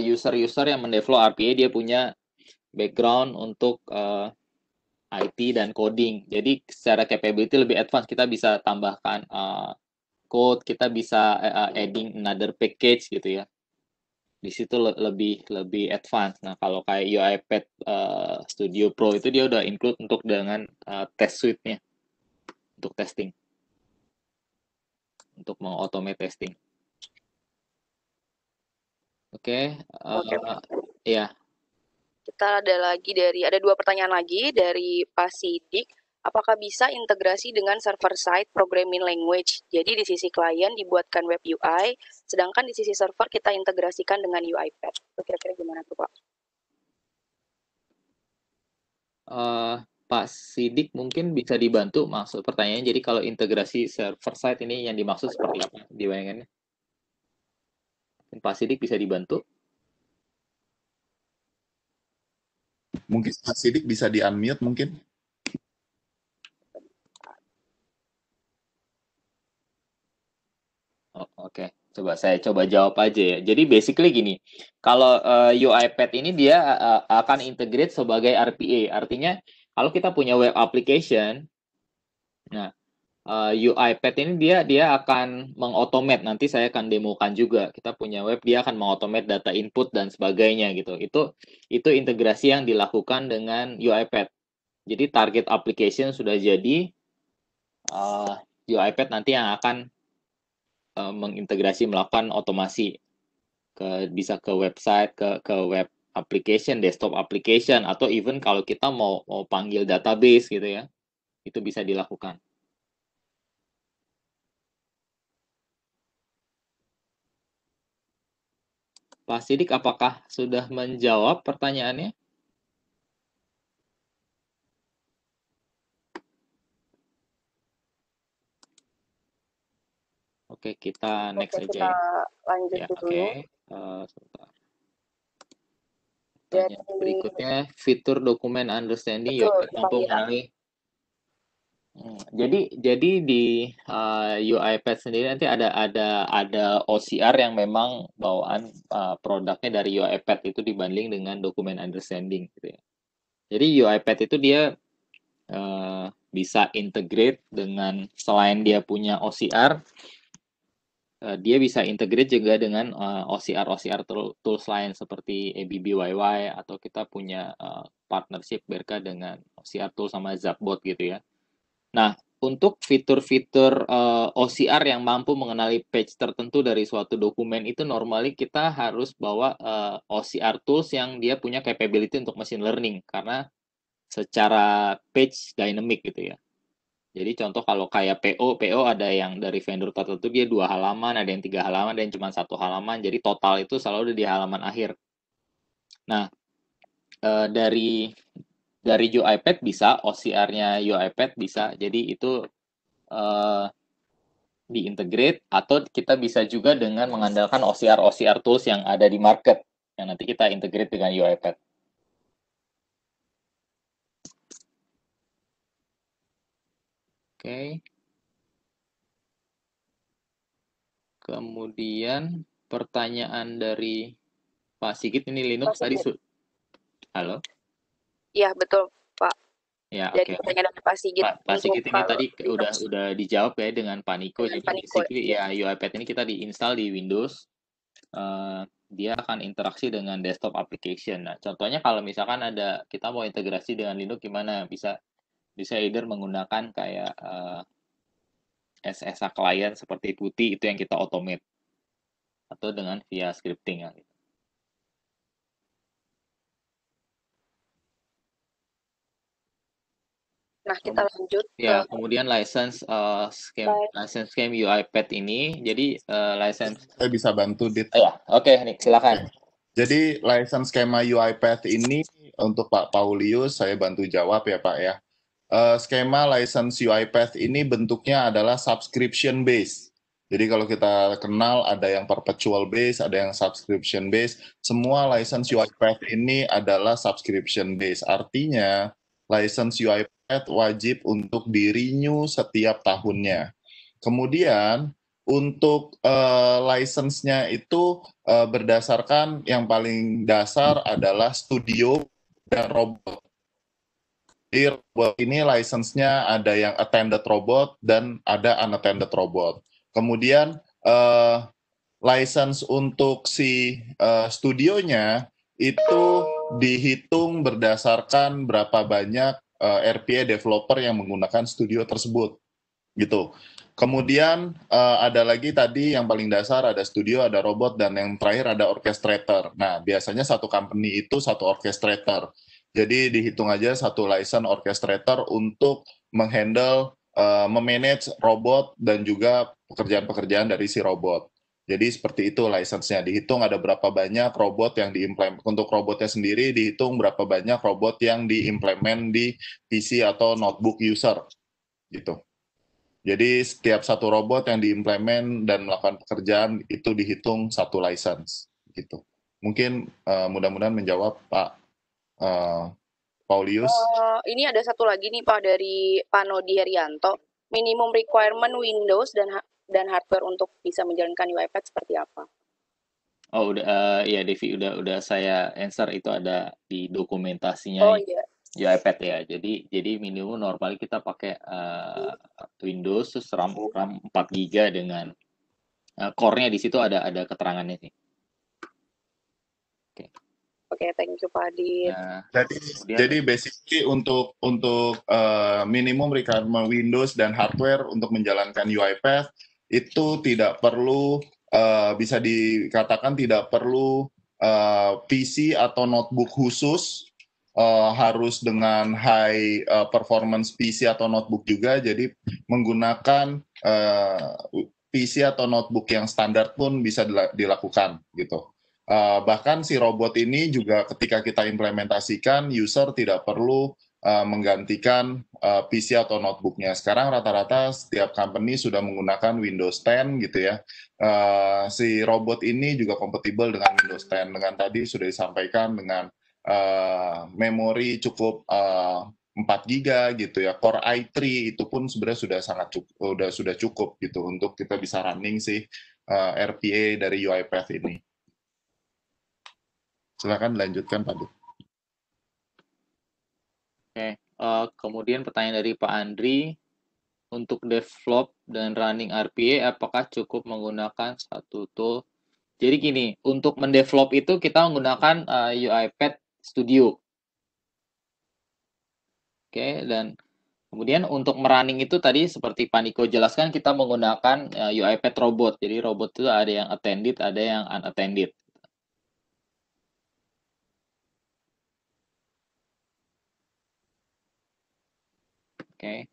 user-user yang mendevelop RPA, dia punya background untuk IT dan coding. Jadi secara capability lebih advance, kita bisa tambahkan code, kita bisa adding another package gitu ya. Di situ lebih advance. Nah, kalau kayak UiPath Studio Pro itu dia udah include untuk dengan test suite-nya untuk testing. Untuk mengautomate testing. Oke, Oke, ya. kita ada 2 pertanyaan lagi dari Pak Sidik. Apakah bisa integrasi dengan server-side programming language? Jadi di sisi klien dibuatkan web UI, sedangkan di sisi server kita integrasikan dengan UiPath. Itu kira-kira gimana tuh, Pak? Pak Sidik mungkin bisa dibantu maksud pertanyaannya. Jadi kalau integrasi server side ini yang dimaksud seperti apa di bayangannya? Pak Sidik bisa dibantu? Mungkin Pak Sidik bisa di-unmute mungkin. Oh, oke. Coba saya jawab aja ya. Jadi basically gini, kalau UiPath ini dia akan integrate sebagai RPA. Artinya kalau kita punya web application, nah UiPath ini dia akan mengautomate. Nanti saya akan demokan juga. Kita punya web, dia akan mengautomate data input dan sebagainya gitu. Itu integrasi yang dilakukan dengan UiPath. Jadi target application sudah jadi, UiPath nanti yang akan mengintegrasi, melakukan otomasi bisa ke website, ke web application, desktop application, atau even kalau kita mau panggil database gitu ya, itu bisa dilakukan. Pak Sidik, apakah sudah menjawab pertanyaannya? Oke, kita next Oke, aja kita ya. lanjut Ya, dulu. oke. Sebentar. Pertanyaan berikutnya, fitur dokumen understanding UiPath mampu mengenali. Jadi di UiPath sendiri nanti ada OCR yang memang bawaan produknya dari UiPath itu dibanding dengan dokumen understanding gitu ya. Jadi UiPath itu dia bisa integrate dengan, selain dia punya OCR, dia bisa integrate juga dengan OCR tools lain seperti ABBYY, atau kita punya partnership BRK dengan OCR tool sama Zapbot gitu ya. Nah, untuk fitur-fitur OCR yang mampu mengenali page tertentu dari suatu dokumen itu normally kita harus bawa OCR tools yang dia punya capability untuk machine learning, karena secara page dynamic gitu ya. Jadi contoh kalau kayak PO ada yang dari vendor tertentu dia 2 halaman, ada yang 3 halaman, ada yang cuma 1 halaman. Jadi total itu selalu di halaman akhir. Nah, dari UiPath bisa, OCR-nya UiPath bisa. Jadi itu diintegrate, atau kita bisa juga dengan mengandalkan OCR tools yang ada di market yang nanti kita integrate dengan UiPath. Oke. Kemudian pertanyaan dari Pak Sigit, ini Linux tadi. Halo? Iya, betul, Pak. Ya, Jadi oke. pertanyaan dari Pak Sigit. Pak Sigit ini tadi udah dijawab ya dengan Pak Niko. Jadi basically ya UiPath ini kita diinstal di Windows. Dia akan interaksi dengan desktop application. Nah, contohnya kalau misalkan kita mau integrasi dengan Linux, gimana? Bisa either menggunakan kayak SSA klien seperti putih itu yang kita automate atau dengan via scripting ya. Nah, kita lanjut Ya, ke kemudian license scheme UiPath ini. Jadi license Saya bisa bantu, Dit. ya, oke nih, silakan. Jadi license skema UiPath ini untuk Pak Paulius saya bantu jawab ya Pak ya. Skema license UiPath ini bentuknya adalah subscription base. Jadi kalau kita kenal ada yang perpetual base, ada yang subscription base. Semua license UiPath ini adalah subscription base. Artinya license UiPath wajib untuk di-renew setiap tahunnya. Kemudian untuk license-nya itu berdasarkan yang paling dasar adalah studio dan robot. Di robot ini license-nya ada yang attended robot dan ada unattended robot. Kemudian license untuk si studionya itu dihitung berdasarkan berapa banyak RPA developer yang menggunakan studio tersebut, gitu. Kemudian ada lagi tadi yang paling dasar ada studio, ada robot, dan yang terakhir ada orchestrator. Nah, biasanya satu company itu satu orchestrator. Jadi dihitung aja satu license orchestrator untuk menghandle, memanage robot dan juga pekerjaan-pekerjaan dari si robot. Jadi seperti itu license-nya. Dihitung ada berapa banyak robot yang diimplement. Untuk robotnya sendiri dihitung berapa banyak robot yang diimplement di PC atau notebook user. Gitu. Jadi setiap satu robot yang diimplement dan melakukan pekerjaan itu dihitung satu license. Gitu. Mungkin mudah-mudahan menjawab Pak Paulius. ini ada satu lagi nih Pak dari Pak Nodi Herianto. Minimum requirement Windows dan hardware untuk bisa menjalankan UiPath seperti apa? Oh, udah ya Devi udah saya answer, itu ada di dokumentasinya. Oh iya. UiPath ya. Jadi minimum normal kita pakai Windows terus RAM 4 GB dengan core-nya di situ ada keterangannya sih. Oke, thank you Pak Adit. Nah, jadi basically untuk minimum requirement Windows dan hardware untuk menjalankan UiPath itu tidak perlu, bisa dikatakan tidak perlu PC atau notebook khusus, harus dengan high performance PC atau notebook juga. Jadi menggunakan PC atau notebook yang standar pun bisa dilakukan gitu. Bahkan si robot ini juga ketika kita implementasikan, user tidak perlu menggantikan PC atau notebooknya. Sekarang rata-rata setiap company sudah menggunakan Windows 10 gitu ya. Si robot ini juga kompatibel dengan Windows 10. Dengan tadi sudah disampaikan dengan memori cukup 4 GB gitu ya. Core i3 itu pun sebenarnya sudah sangat cukup, sudah cukup gitu untuk kita bisa running si RPA dari UiPath ini. Silakan dilanjutkan Pak Dut. Oke, kemudian pertanyaan dari Pak Andri, untuk develop dan running RPA apakah cukup menggunakan satu tool? Jadi gini, untuk mendevelop itu kita menggunakan UiPath Studio. Oke, dan kemudian untuk merunning itu tadi seperti Pak Niko jelaskan, kita menggunakan UiPath Robot. Jadi robot itu ada yang attended, ada yang unattended. Oke.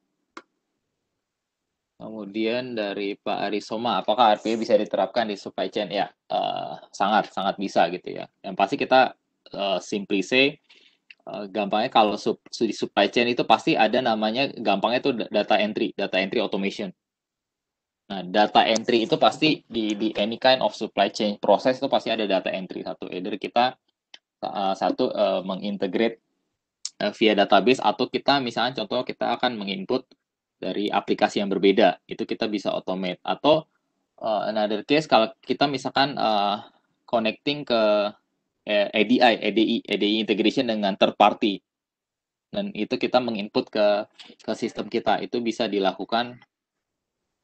Kemudian dari Pak Arisoma, apakah RPA bisa diterapkan di supply chain? Ya, sangat bisa gitu ya. Yang pasti kita simply say, gampangnya kalau di supply chain itu pasti ada namanya, gampangnya itu data entry automation. Nah, data entry itu pasti di any kind of supply chain process itu pasti ada data entry. Either kita mengintegrate via database, atau kita misalnya contoh kita akan menginput dari aplikasi yang berbeda, itu kita bisa automate. Atau another case kalau kita misalkan connecting ke ADI integration dengan third party, dan itu kita menginput ke sistem kita, itu bisa dilakukan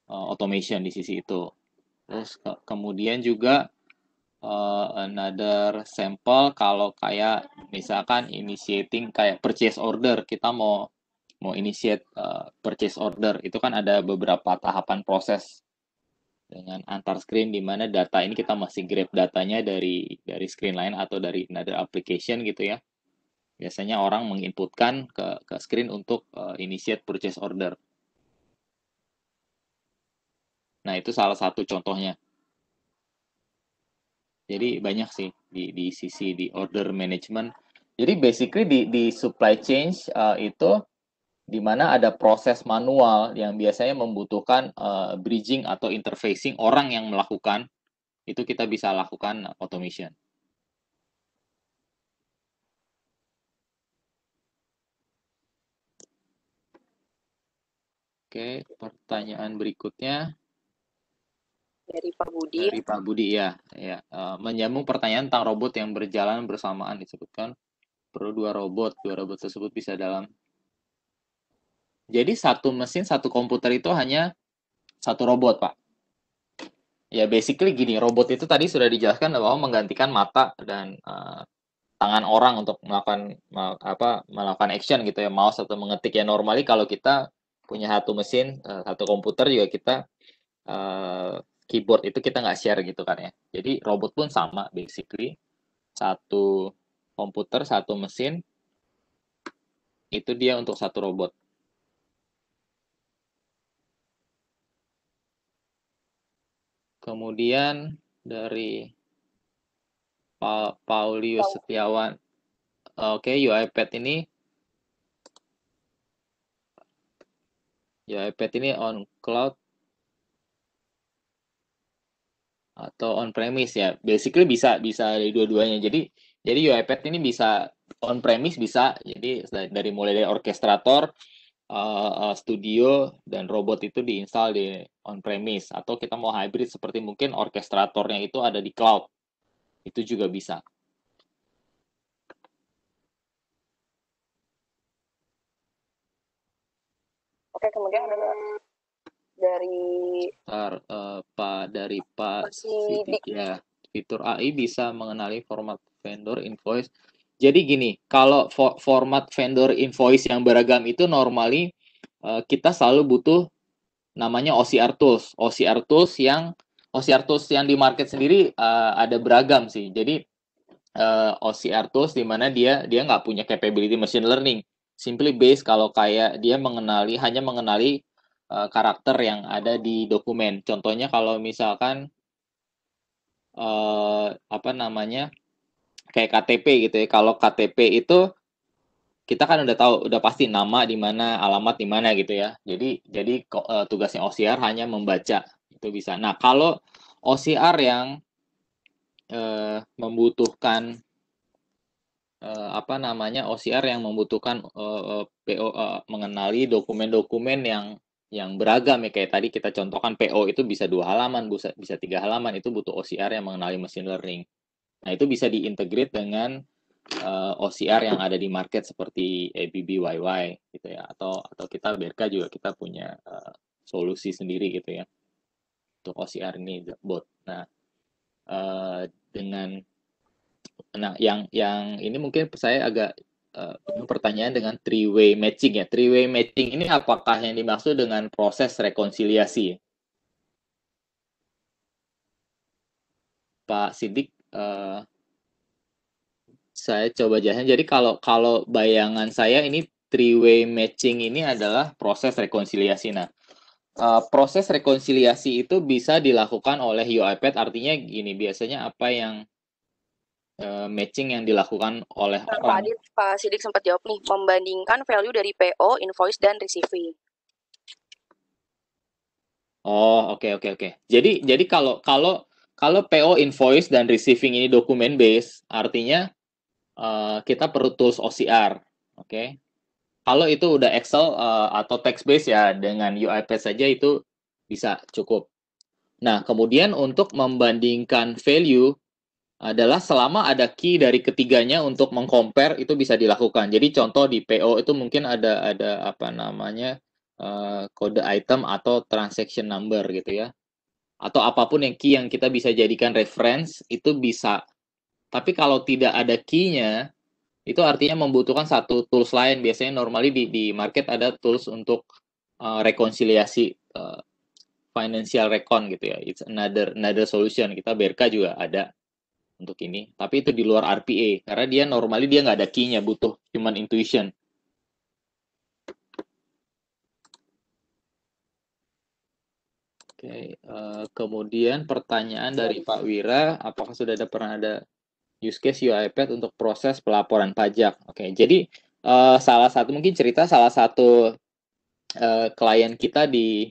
automation di sisi itu. Terus kemudian juga another sample kalau kayak misalkan initiating kayak purchase order, kita mau mau initiate purchase order, itu kan ada beberapa tahapan proses dengan antar screen di mana data ini kita masih grab datanya dari screen lain atau dari another application gitu ya. Biasanya orang menginputkan ke screen untuk initiate purchase order. Nah, itu salah satu contohnya. Jadi banyak sih di sisi di order management. Jadi basically di supply chain itu di mana ada proses manual yang biasanya membutuhkan bridging atau interfacing orang yang melakukan, itu kita bisa lakukan automation. Oke, pertanyaan berikutnya Dari Pak Budi. dari Pak Budi ya. Menyambung pertanyaan tentang robot yang berjalan bersamaan, disebutkan perlu 2 robot. 2 robot tersebut bisa dalam. Jadi satu mesin, satu komputer itu hanya satu robot, Pak. Ya basically gini, robot itu tadi sudah dijelaskan bahwa menggantikan mata dan tangan orang untuk melakukan action gitu ya, mouse atau mengetik. Ya normally kalau kita punya satu mesin, satu komputer juga kita keyboard itu kita nggak share gitu kan ya. Jadi robot pun sama basically, satu komputer, satu mesin, itu dia untuk satu robot. Kemudian dari Paulius Setiawan, oke, UiPath ini on cloud atau on premise ya. Basically bisa dari dua-duanya. Jadi UiPath ini bisa on premise, bisa. Jadi mulai dari orkestrator, studio, dan robot itu diinstal di on premise, atau kita mau hybrid seperti mungkin orkestratornya itu ada di cloud. Itu juga bisa. Oke, kemudian ada dari Pak Sidik ya. Fitur AI bisa mengenali format vendor invoice. Jadi gini, kalau format vendor invoice yang beragam itu normally kita selalu butuh namanya OCR tools. OCR tools yang di market sendiri ada beragam sih. Jadi OCR tools di mana dia nggak punya capability machine learning. Simply based kalau kayak dia hanya mengenali karakter yang ada di dokumen. Contohnya kalau misalkan kayak KTP gitu ya. Kalau KTP itu kita kan udah tahu, udah pasti nama di mana, alamat di mana gitu ya. Jadi tugasnya OCR hanya membaca, itu bisa. Nah, kalau OCR yang membutuhkan OCR yang membutuhkan PO mengenali dokumen-dokumen yang beragam ya, kayak tadi kita contohkan PO itu bisa 2 halaman, bisa 3 halaman, itu butuh OCR yang mengenali machine learning. Nah, itu bisa diintegrate dengan OCR yang ada di market seperti ABB YY gitu ya, atau kita BRK juga kita punya solusi sendiri gitu ya untuk OCR ini bot. Nah, yang ini mungkin saya agak pertanyaan dengan three-way matching ya. Three-way matching ini apakah yang dimaksud dengan proses rekonsiliasi? Pak Sidik, saya coba jelasin. Jadi kalau bayangan saya ini three-way matching ini adalah proses rekonsiliasi. Nah, proses rekonsiliasi itu bisa dilakukan oleh UiPath, artinya gini, biasanya apa yang matching yang dilakukan oleh orang. Pak Sidik sempat jawab nih, membandingkan value dari PO, invoice, dan receiving. Oh, oke. Jadi kalau PO, invoice, dan receiving ini dokumen base, artinya kita perlu tools OCR, oke. Kalau itu udah Excel atau text base ya, dengan UiPath saja itu bisa cukup. Nah, kemudian untuk membandingkan value adalah selama ada key dari ketiganya untuk mengcompare, itu bisa dilakukan. Jadi contoh di PO itu mungkin ada kode item atau transaction number gitu ya. Atau apapun yang key yang kita bisa jadikan reference, itu bisa. Tapi kalau tidak ada key-nya, Itu artinya membutuhkan satu tools lain. Biasanya normally di market ada tools untuk rekonsiliasi financial recon gitu ya. It's another solution. Kita BRK juga ada untuk ini. Tapi itu di luar RPA karena dia normally dia nggak ada key-nya, butuh human intuition. Oke, kemudian pertanyaan dari Pak Wira, apakah sudah pernah ada use case UiPath untuk proses pelaporan pajak? Oke, jadi salah satu klien kita di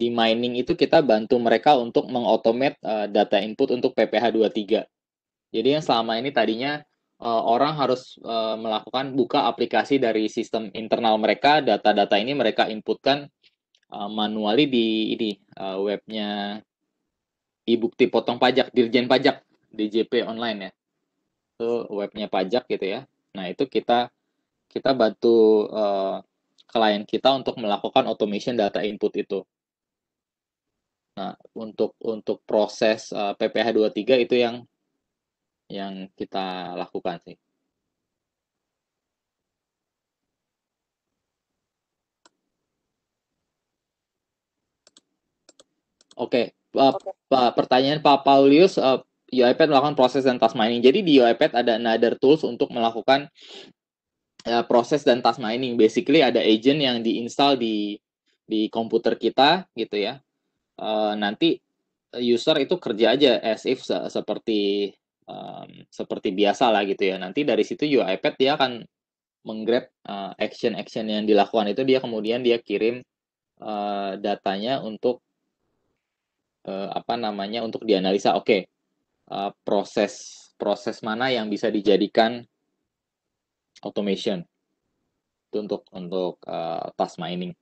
mining itu kita bantu mereka untuk mengautomate data input untuk PPh 23. Jadi yang selama ini tadinya orang harus melakukan buka aplikasi dari sistem internal mereka, data-data ini mereka inputkan manually di webnya e-bukti potong pajak, Dirjen Pajak, DJP online ya. Itu webnya pajak gitu ya. Nah, itu kita bantu klien kita untuk melakukan automation data input itu. Nah, untuk proses PPh 23 itu yang kita lakukan sih. Oke, pertanyaan Pak Paulius, UiPath melakukan proses dan task mining. Jadi di UiPath ada another tools untuk melakukan proses dan task mining. Basically ada agent yang diinstal di komputer kita gitu ya. Nanti user itu kerja aja as if seperti biasa lah gitu ya. Nanti dari situ UiPath dia akan menggrab action yang dilakukan itu, dia kemudian dia kirim datanya untuk untuk dianalisa. Oke, proses mana yang bisa dijadikan automation itu untuk task mining.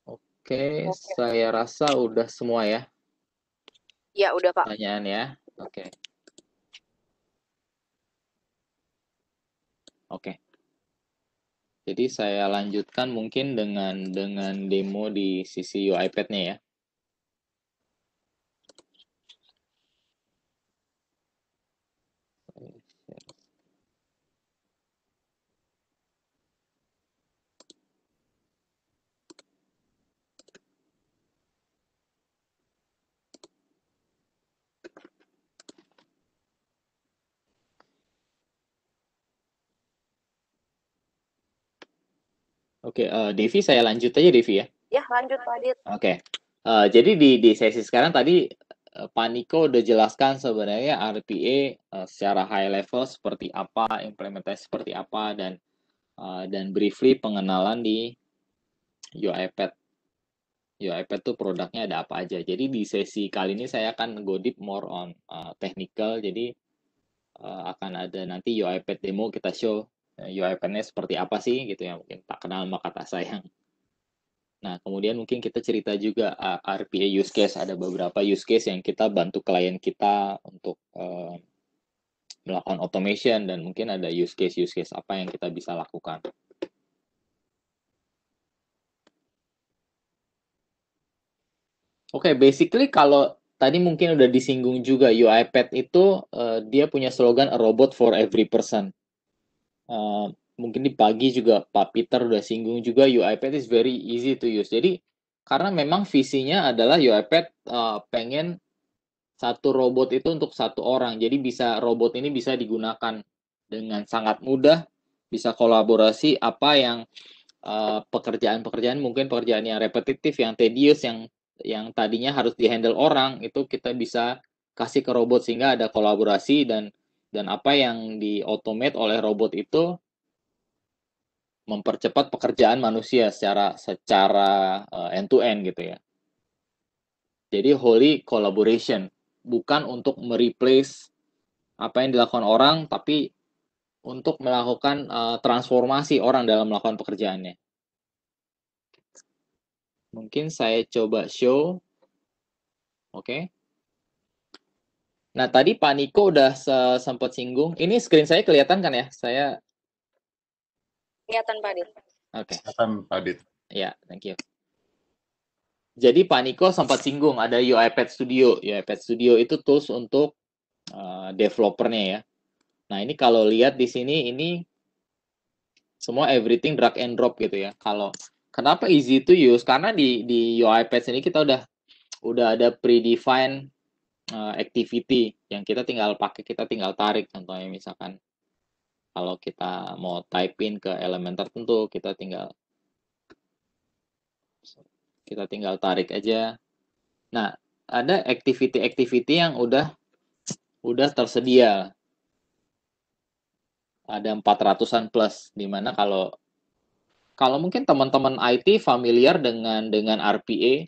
Oke, saya rasa udah semua ya. Ya, udah Pak. Pertanyaan ya. Oke. Jadi saya lanjutkan mungkin dengan demo di sisi UiPath-nya ya. Oke, Devi saya lanjut aja Devi ya. Ya, lanjut Pak Adit. Oke. Jadi di sesi sekarang tadi Pak Niko udah jelaskan sebenarnya RPA secara high level seperti apa, implementasi seperti apa, dan briefly pengenalan di UiPath. UiPath tuh produknya ada apa aja. Jadi di sesi kali ini saya akan go deep more on technical. Jadi akan ada nanti UiPath demo, kita show UiPath-nya seperti apa sih gitu ya, mungkin tak kenal maka tak sayang. Nah, kemudian mungkin kita cerita juga RPA use case, ada beberapa use case yang kita bantu klien kita untuk melakukan automation, dan mungkin ada use case apa yang kita bisa lakukan. Oke, basically kalau tadi mungkin udah disinggung juga, UiPath itu dia punya slogan a robot for every person. Mungkin di pagi juga Pak Peter udah singgung juga, UiPath is very easy to use. Jadi karena memang visinya adalah UiPath pengen satu robot itu untuk satu orang. Jadi robot ini bisa digunakan dengan sangat mudah, bisa kolaborasi apa yang pekerjaan-pekerjaan, mungkin pekerjaan yang repetitif, yang tedious, yang tadinya harus dihandle orang, itu kita bisa kasih ke robot sehingga ada kolaborasi, dan apa yang di-automate oleh robot itu mempercepat pekerjaan manusia secara end to end gitu ya. Jadi wholly collaboration, bukan untuk mereplace apa yang dilakukan orang, tapi untuk melakukan transformasi orang dalam melakukan pekerjaannya. Mungkin saya coba show. Oke. Nah, tadi Pak Niko udah sempat singgung. Ini screen saya kelihatan kan ya? Saya Kelihatan Pak Adit. Oke. Kelihatan Pak Adit. Ya, thank you. Jadi Pak Niko sempat singgung ada UiPath Studio. UiPath Studio itu tools untuk developernya ya. Nah, ini kalau lihat di sini ini semua everything drag and drop gitu ya. Kalau kenapa easy to use? Karena di UiPath ini kita udah ada predefined activity yang kita tinggal pakai, kita tinggal tarik. Contohnya misalkan kalau kita mau type in ke elemen tertentu, kita tinggal tarik aja. Nah, ada activity-activity yang udah tersedia. Ada 400-an plus, dimana kalau mungkin teman-teman IT familiar dengan RPA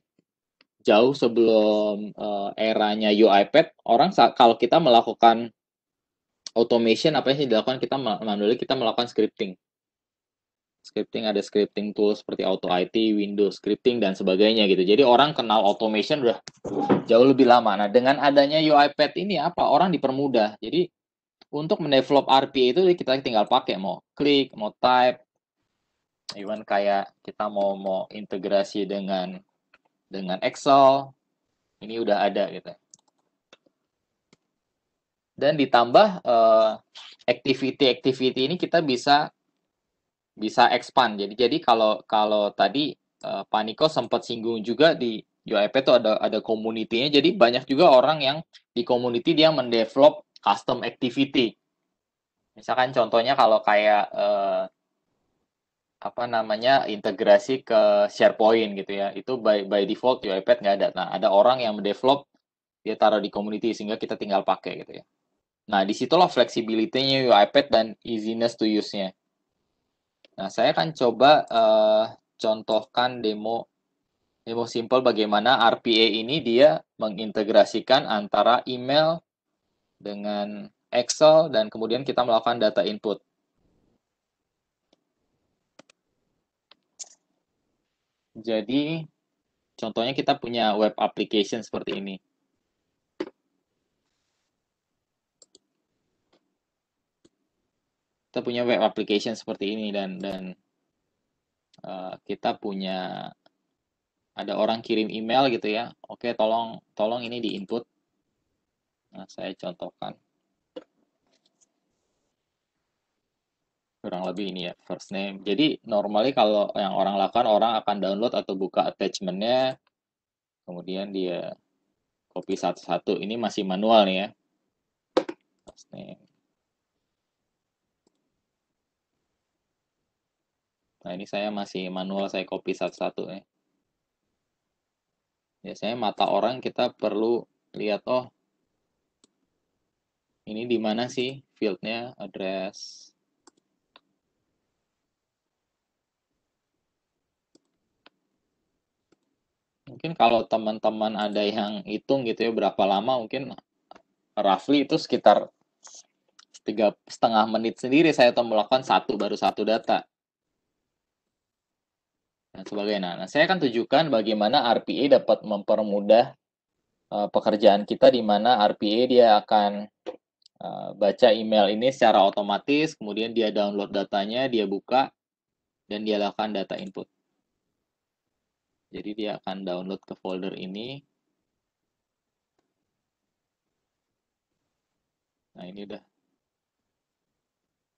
jauh sebelum eranya UiPath, orang kalau kita melakukan automation apa yang dilakukan, kita manually kita melakukan scripting. Ada scripting tools seperti Auto IT, Windows scripting dan sebagainya gitu. Jadi orang kenal automation udah jauh lebih lama. Nah, dengan adanya UiPath ini apa? Orang dipermudah. Jadi untuk mendevelop RPA itu kita tinggal pakai, mau klik, mau type, even kayak kita mau integrasi dengan Excel, ini udah ada gitu. Dan ditambah activity-activity ini kita bisa expand. Jadi kalau tadi Pak Niko sempat singgung juga di UiPath itu ada community-nya. Jadi banyak juga orang yang di community dia mendevelop custom activity. Misalkan contohnya kalau kayak integrasi ke SharePoint gitu ya. Itu by default UiPath nggak ada. Nah, ada orang yang mendevelop, dia taruh di community sehingga kita tinggal pakai gitu ya. Nah, disitulah flexibility-nya UiPath dan easiness to use-nya. Nah, saya akan coba contohkan demo simple bagaimana RPA ini dia mengintegrasikan antara email dengan Excel dan kemudian kita melakukan data input. Jadi, contohnya kita punya web application seperti ini. Kita punya web application seperti ini dan kita punya ada orang kirim email gitu ya. Oke, tolong ini di input. Nah, saya contohkan. Kurang lebih ini ya, first name. Jadi, normally kalau yang orang lakukan, orang akan download atau buka attachment-nya, kemudian dia copy satu-satu. Ini masih manual nih ya. First name. Nah, ini saya masih manual, saya copy satu-satu ya. Biasanya mata orang kita perlu lihat, oh, ini di mana sih field-nya, address. Mungkin kalau teman-teman ada yang hitung gitu ya, berapa lama, mungkin roughly itu sekitar 3,5 menit sendiri saya melakukan baru satu data. Dan sebagainya. Nah, saya akan tunjukkan bagaimana RPA dapat mempermudah pekerjaan kita, di mana RPA dia akan baca email ini secara otomatis, kemudian dia download datanya, dia buka, dan dia lakukan data input. Jadi dia akan download ke folder ini. Nah, ini udah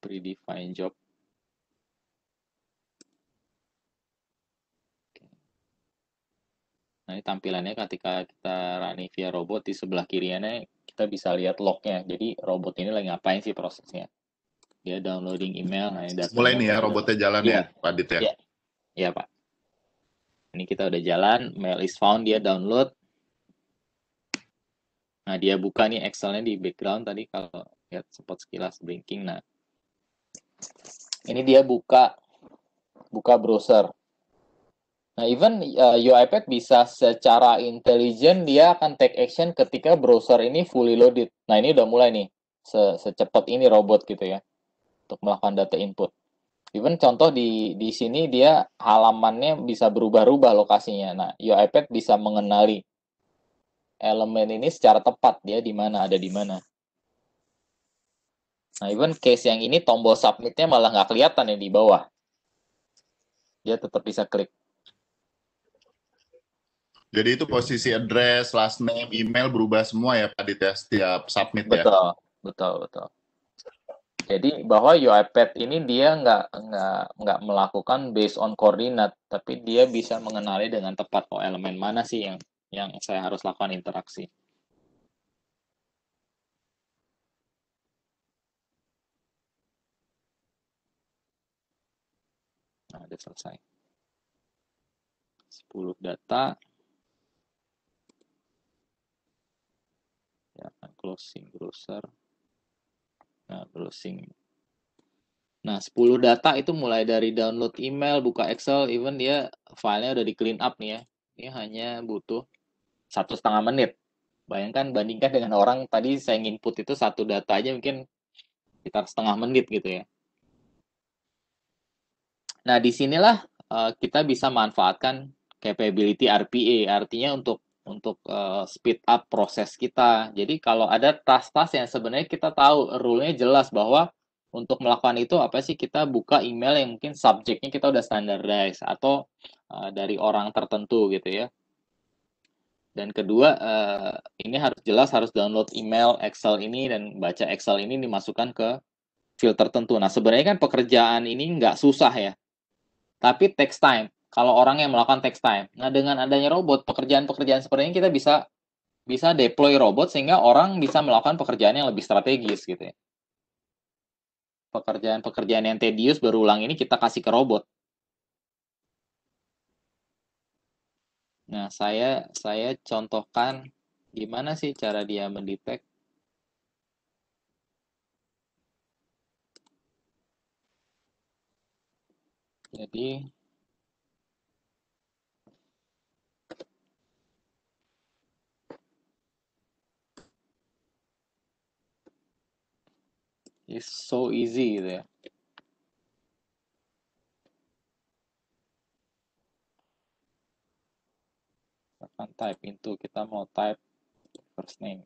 predefined job. Nah, ini tampilannya ketika kita running via robot, di sebelah kirinya kita bisa lihat lognya. Jadi robot ini lagi ngapain sih prosesnya. Dia downloading email. Nah, ini mulai nih ya robotnya jalan ya, Pak Dit ya? Iya, Pak. Ini kita udah jalan, mail is found, dia download. Nah, dia buka nih Excel-nya di background tadi, kalau lihat sempat sekilas blinking. Nah, ini dia buka browser. Nah, even UiPath bisa secara intelijen, dia akan take action ketika browser ini fully loaded. Nah, ini udah mulai nih, secepat ini robot gitu ya, untuk melakukan data input. Even contoh di sini dia halamannya bisa berubah-ubah lokasinya. Nah, UiPath bisa mengenali elemen ini secara tepat, dia di mana, ada di mana. Nah, even case yang ini tombol submit-nya malah nggak kelihatan ya di bawah. Dia tetap bisa klik. Jadi itu posisi address, last name, email berubah semua ya Pak Dit ya, setiap submit ya? Betul, betul, betul. Jadi bahwa UiPath ini dia nggak melakukan based on koordinat, tapi dia bisa mengenali dengan tepat oh elemen mana sih yang saya harus lakukan interaksi. Nah, udah selesai. 10 data. Ya, closing browser. Nah, browsing. Nah, 10 data itu mulai dari download email, buka Excel, even dia filenya udah di clean up nih ya. Ini hanya butuh 1,5 menit. Bayangkan bandingkan dengan orang tadi saya input itu satu data aja mungkin sekitar setengah menit gitu ya. Nah, disinilah kita bisa manfaatkan capability RPA, artinya untuk speed up proses kita. Jadi kalau ada task-task yang sebenarnya kita tahu rule-nya jelas bahwa untuk melakukan itu apa sih kita buka email yang mungkin subjeknya kita udah standardize atau dari orang tertentu gitu ya. Dan kedua, ini harus jelas harus download email Excel ini dan baca Excel ini dimasukkan ke field tertentu. Nah, sebenarnya kan pekerjaan ini nggak susah ya, tapi takes time. Kalau orang yang melakukan takes time. Nah, dengan adanya robot, pekerjaan-pekerjaan seperti ini kita bisa deploy robot sehingga orang bisa melakukan pekerjaan yang lebih strategis gitu ya. Pekerjaan-pekerjaan yang tedious berulang ini kita kasih ke robot. Nah, saya contohkan gimana sih cara dia mendetek. Jadi it's so easy gitu ya. Akan type into, kita mau type first name.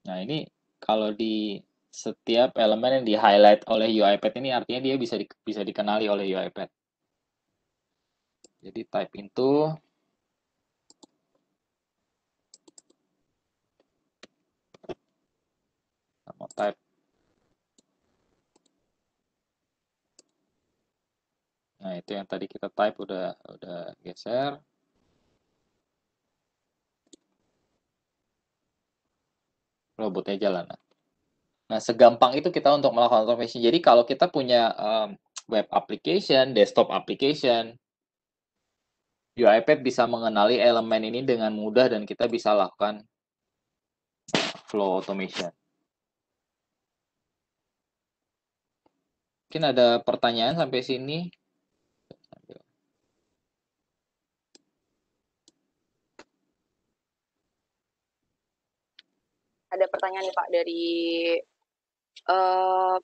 Nah, ini kalau di setiap elemen yang di-highlight oleh UiPath ini artinya dia bisa dikenali oleh UiPath. Jadi type into, mau type. Nah, itu yang tadi kita type udah geser. Robotnya jalan. Nah, segampang itu kita untuk melakukan automation. Jadi kalau kita punya web application, desktop application, UiPath bisa mengenali elemen ini dengan mudah dan kita bisa lakukan flow automation. Mungkin ada pertanyaan sampai sini. Ada pertanyaan nih Pak dari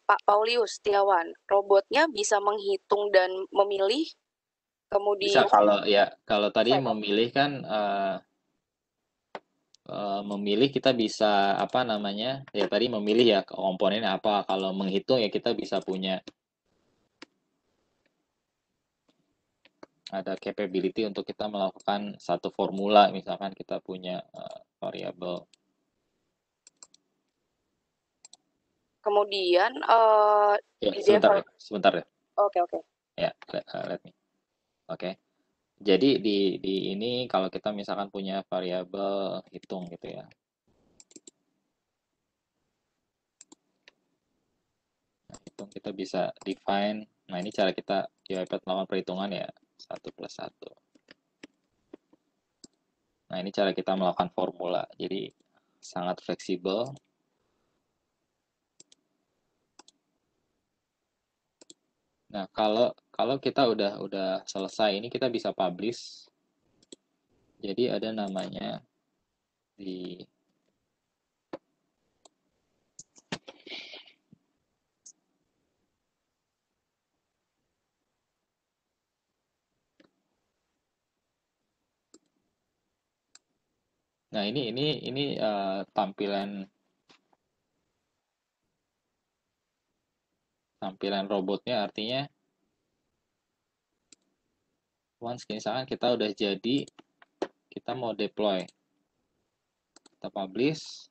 Pak Paulius Setiawan. Robotnya bisa menghitung dan memilih, Bisa kemudian kalau tadi Saya- memilih kan memilih kita bisa apa namanya ya tadi memilih ya komponennya apa, kalau menghitung ya kita bisa punya ada capability untuk kita melakukan satu formula, misalkan kita punya variabel. kemudian Ya, di sebentar ya. Oke. Ya, let me. Oke. Jadi di ini kalau kita misalkan punya variabel hitung gitu ya. Nah, hitung kita bisa define. Nah, ini cara kita di iPad melakukan perhitungan ya 1+1. Nah, ini cara kita melakukan formula. Jadi sangat fleksibel. Nah, kalau kita udah selesai ini kita bisa publish. Jadi ada namanya di Nah, ini tampilan robotnya, artinya Once misalkan kita udah jadi, kita mau deploy. Kita publish.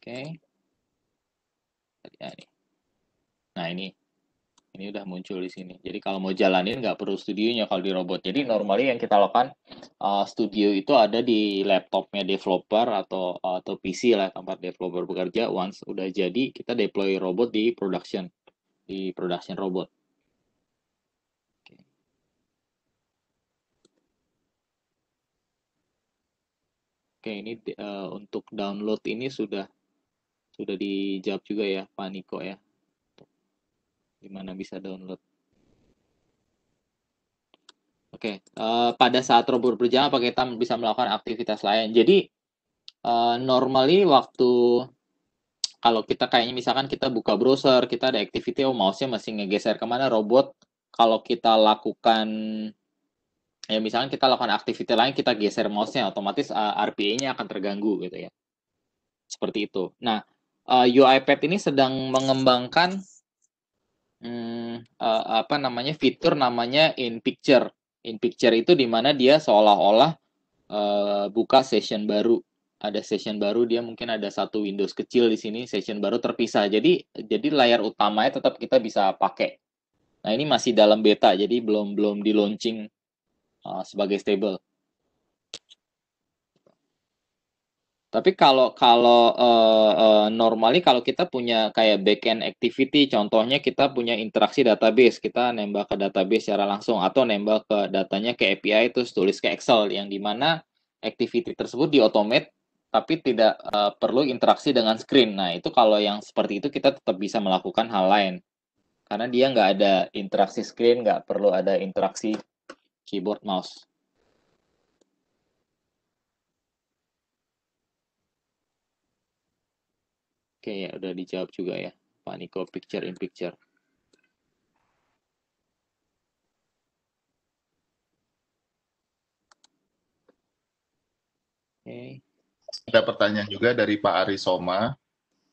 Oke. Nah, ini udah muncul di sini. Jadi kalau mau jalanin nggak perlu studionya kalau di robot. Jadi normally yang kita lakukan studio itu ada di laptopnya developer atau PC lah tempat developer bekerja. Once udah jadi, kita deploy robot di production robot. Oke, ini untuk download ini sudah dijawab juga ya, Pak Niko ya. Gimana bisa download? Oke, pada saat robot berjalan, apakah kita bisa melakukan aktivitas lain? Jadi, normally waktu kalau kita kayaknya misalkan kita buka browser, kita ada activity, mouse-nya masih ngegeser kemana, robot, kalau kita lakukan, ya misalkan kita lakukan activity lain, kita geser mouse-nya, otomatis RPA-nya akan terganggu gitu ya. Seperti itu. Nah, UiPath ini sedang mengembangkan fitur namanya in picture. In picture itu di mana dia seolah-olah buka session baru. Ada session baru, dia mungkin ada satu Windows kecil di sini, session baru terpisah. Jadi layar utamanya tetap kita bisa pakai. Nah, ini masih dalam beta, jadi belum di launching sebagai stable. Tapi kalau normally kalau kita punya kayak backend activity, contohnya kita punya interaksi database, kita nembak ke database secara langsung atau nembak ke datanya ke API terus tulis ke Excel, yang dimana activity tersebut di-automate tapi tidak perlu interaksi dengan screen. Nah, itu kalau yang seperti itu kita tetap bisa melakukan hal lain. Karena dia nggak ada interaksi screen, nggak perlu ada interaksi keyboard mouse. Oke, ya udah dijawab juga ya, Pak Niko, picture in picture. Oke. Ada pertanyaan juga dari Pak Arisoma.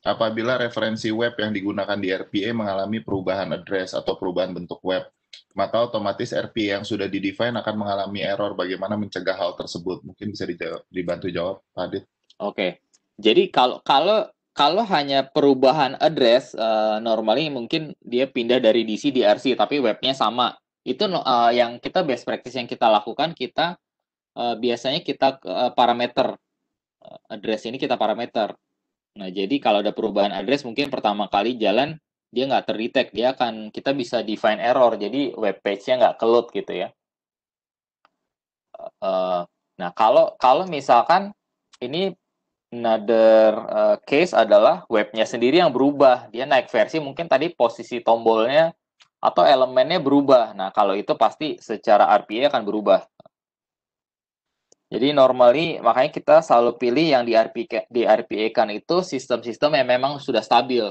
Apabila referensi web yang digunakan di RPA mengalami perubahan address atau perubahan bentuk web, maka otomatis RPA yang sudah di-define akan mengalami error. Bagaimana mencegah hal tersebut? Mungkin bisa dibantu jawab, Pak Adit. Oke. Jadi kalau hanya perubahan address, normally mungkin dia pindah dari DC di RC, tapi webnya sama. Itu yang kita best practice yang kita lakukan, kita biasanya kita parameter address ini kita parameter. Nah, jadi kalau ada perubahan address, mungkin pertama kali jalan dia nggak terdetect, kita bisa define error, jadi web page-nya nggak keload gitu ya. Nah, kalau misalkan ini another case adalah webnya sendiri yang berubah, dia naik versi, mungkin tadi posisi tombolnya atau elemennya berubah. Nah, kalau itu pasti secara RPA akan berubah. Jadi normally makanya kita selalu pilih yang di RPA-kan itu sistem-sistem yang memang sudah stabil.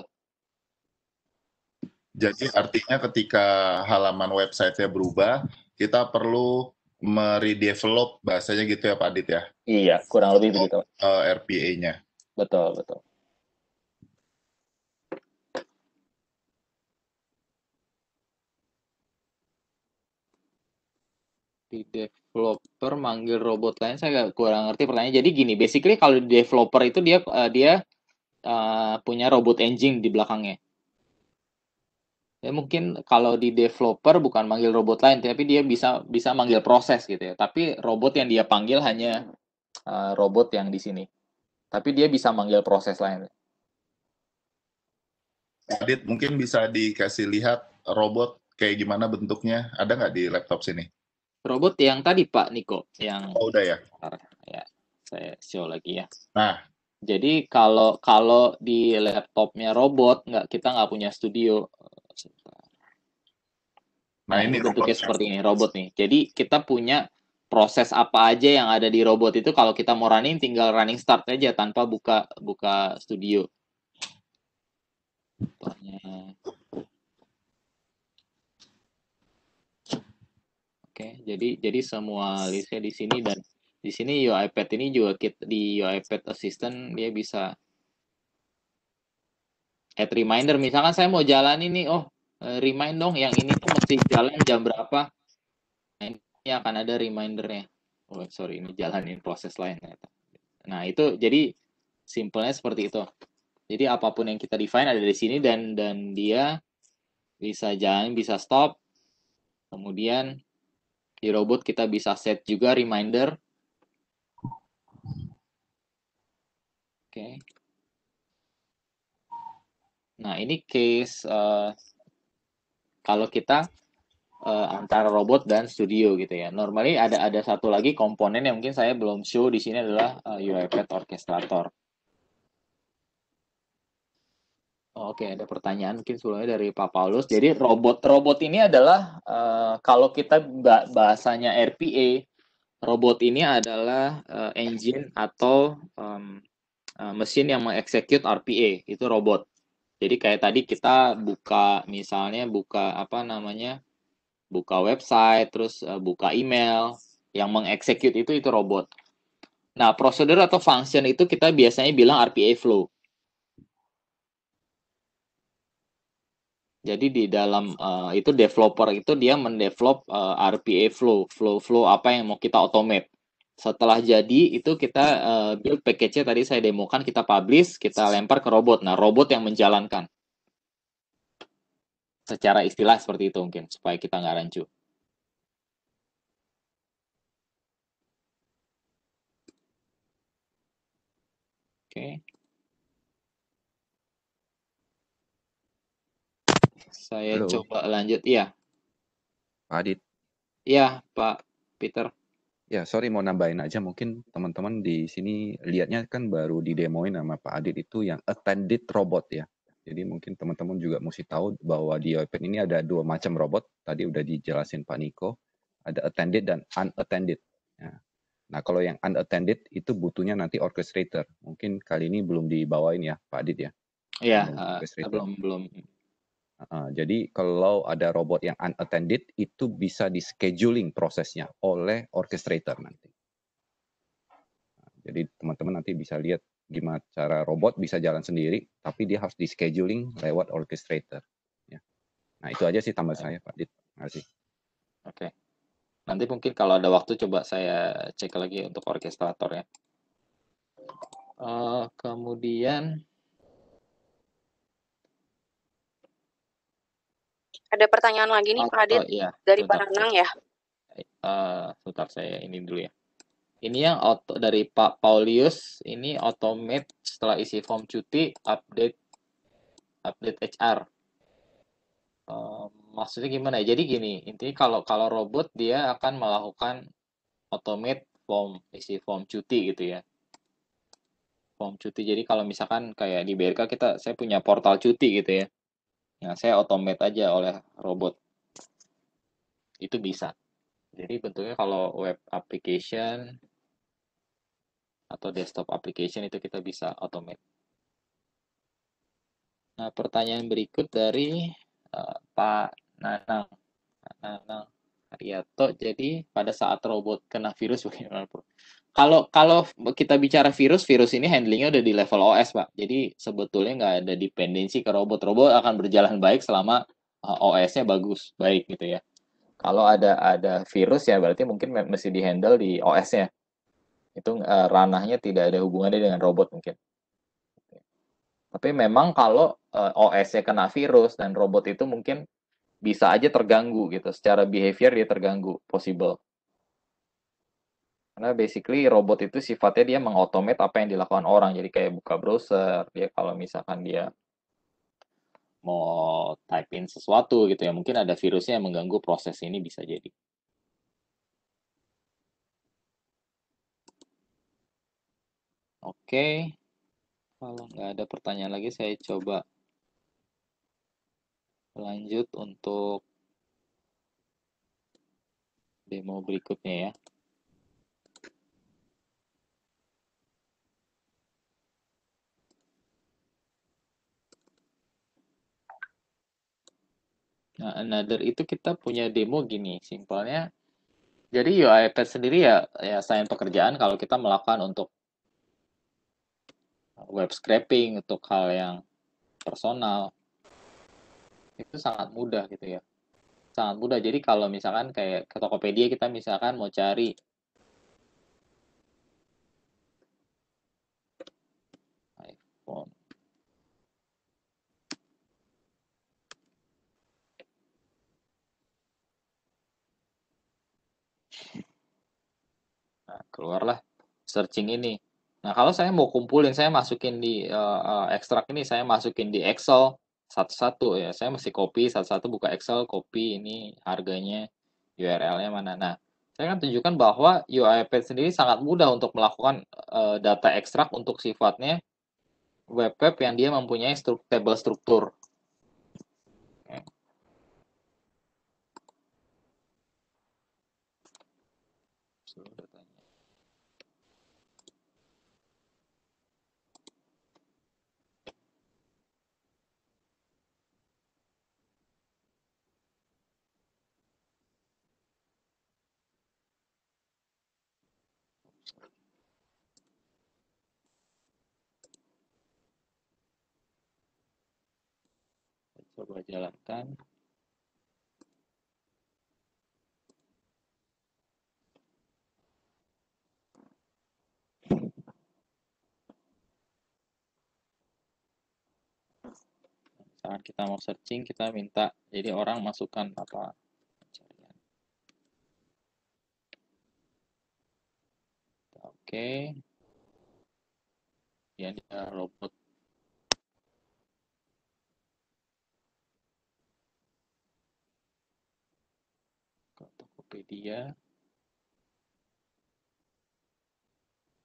Jadi artinya ketika halaman website-nya berubah, kita perlu meredevelop bahasanya gitu ya Pak Adit ya? Iya, kurang lebih begitu. RPA-nya. Betul, betul. Di developer manggil robot lain, saya kurang ngerti pertanyaannya. Jadi gini, basically kalau di developer itu dia punya robot engine di belakangnya. Ya mungkin kalau di developer bukan manggil robot lain, tapi dia bisa manggil proses gitu ya. Tapi robot yang dia panggil hanya robot yang di sini. Tapi dia bisa manggil proses lain. Adit, mungkin bisa dikasih lihat robot kayak gimana bentuknya? Ada nggak di laptop sini? Robot yang tadi Pak Niko, yang udah ya. Ya, saya show lagi ya. Nah, jadi kalau di laptopnya robot kita nggak punya studio. Nah, ini bentuknya seperti ini, robot nih. Jadi kita punya proses apa aja yang ada di robot itu, kalau kita mau running tinggal running start aja tanpa buka studio. Oke, jadi semua listnya di sini, dan Di sini UiPath ini juga di UiPath Assistant dia bisa add reminder. Misalkan saya mau jalan ini, remind dong yang ini tuh mesti jalan jam berapa. Nah, ini akan ada remindernya. Oh, sorry, ini jalanin proses lain. Nah, itu jadi simpelnya seperti itu. Jadi apapun yang kita define ada di sini dan dia bisa jalan, bisa stop. Kemudian di robot kita bisa set juga reminder. Oke. Nah, ini case kalau kita antara robot dan studio gitu ya. Normally ada satu lagi komponen yang mungkin saya belum show di sini adalah UiPath Orchestrator. Oke, ada pertanyaan mungkin sebelumnya dari Pak Paulus. Jadi robot ini adalah kalau kita bahasanya RPA, robot ini adalah engine atau mesin yang mengeksekut RPA, itu robot. Jadi kayak tadi kita misalnya buka apa namanya, buka website, terus buka email, yang mengeksekut itu robot. Nah, prosedur atau function itu kita biasanya bilang RPA flow. Jadi di dalam itu developer itu dia mendevelop RPA flow apa yang mau kita automate. Setelah jadi itu kita build package-nya tadi saya demokan, kita publish, kita lempar ke robot. Nah, robot yang menjalankan. Secara istilah seperti itu mungkin supaya kita nggak rancu. Oke. Saya Halo, coba lanjut. Iya. Pak Adit. Iya, Pak Peter. Ya, sorry mau nambahin aja, mungkin teman-teman di sini lihatnya kan baru didemoin sama Pak Adit itu yang attended robot ya. Jadi mungkin teman-teman juga mesti tahu bahwa di UiPath ini ada dua macam robot. Tadi udah dijelasin Pak Niko, ada attended dan unattended. Ya. Nah, kalau yang unattended itu butuhnya nanti orchestrator. Mungkin kali ini belum dibawain ya Pak Adit ya. Iya, Ngomong orchestrator. belum. Jadi kalau ada robot yang unattended itu bisa di scheduling prosesnya oleh orchestrator nanti. Jadi teman-teman nanti bisa lihat gimana cara robot bisa jalan sendiri, tapi dia harus di scheduling lewat orchestrator. Ya. Nah itu aja sih tambah saya Pak Dit. Terima kasih. Oke. Nanti mungkin kalau ada waktu coba saya cek lagi untuk orkestrator ya. Kemudian Ada pertanyaan lagi nih Pak Adit iya, dari Pak Nanang ya. Sebentar saya ini dulu ya. Ini yang dari Pak Paulius, ini automate setelah isi form cuti update HR. Maksudnya gimana ya? Jadi gini, intinya kalau robot dia akan melakukan automate isi form cuti gitu ya. Form cuti. Jadi kalau misalkan kayak di BRK saya punya portal cuti gitu ya. Nah, saya automate aja oleh robot. Itu bisa. Jadi bentuknya kalau web application atau desktop application itu kita bisa automate. Nah, pertanyaan berikut dari Pak Nanang. Ariato, jadi pada saat robot kena virus bagaimana? Kalau kita bicara virus ini handlingnya udah di level OS, Pak. Jadi sebetulnya nggak ada dependensi ke robot. Robot akan berjalan baik selama OS-nya baik gitu ya. Kalau ada virus ya berarti mungkin mesti dihandle di OS-nya. Itu ranahnya tidak ada hubungannya dengan robot mungkin. Tapi memang kalau OS-nya kena virus dan robot itu mungkin bisa aja terganggu gitu. Secara behavior dia terganggu, possible. Karena basically robot itu sifatnya dia mengautomate apa yang dilakukan orang. Jadi kayak buka browser, dia kalau misalkan dia mau type in sesuatu gitu ya, mungkin ada virusnya yang mengganggu proses ini bisa jadi. Oke, kalau nggak ada pertanyaan lagi saya coba lanjut untuk demo berikutnya ya. Nah, another itu kita punya demo gini, simpelnya Jadi UiPath sendiri ya selain pekerjaan, kalau kita melakukan untuk web scraping, untuk hal yang personal, itu sangat mudah gitu ya. Sangat mudah. Jadi kalau misalkan kayak ke Tokopedia kita misalkan mau cari iPhone. Nah, keluarlah searching ini. Nah, kalau saya mau kumpulin, saya masukin di ekstrak ini, saya masukin di Excel satu-satu ya. Saya mesti copy satu-satu, buka Excel, copy ini harganya, URL-nya mana. Nah, saya kan tunjukkan bahwa UiPath sendiri sangat mudah untuk melakukan data ekstrak untuk sifatnya web-web yang dia mempunyai table struktur. Oke. Seluruh datanya. Coba jalankan. Misalkan kita mau searching, kita minta jadi orang masukkan apa pencarian. Oke. Ya, dia robot. Ke Tokopedia.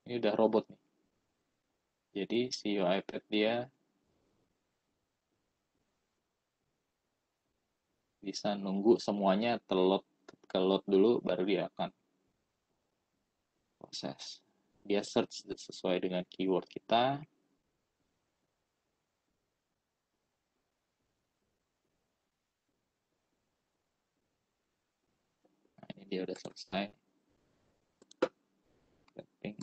Ini udah robot nih. Jadi si UiPath dia bisa nunggu semuanya ke-load dulu, baru dia akan proses. Dia search sesuai dengan keyword kita. Nah, ini dia udah selesai. Setting.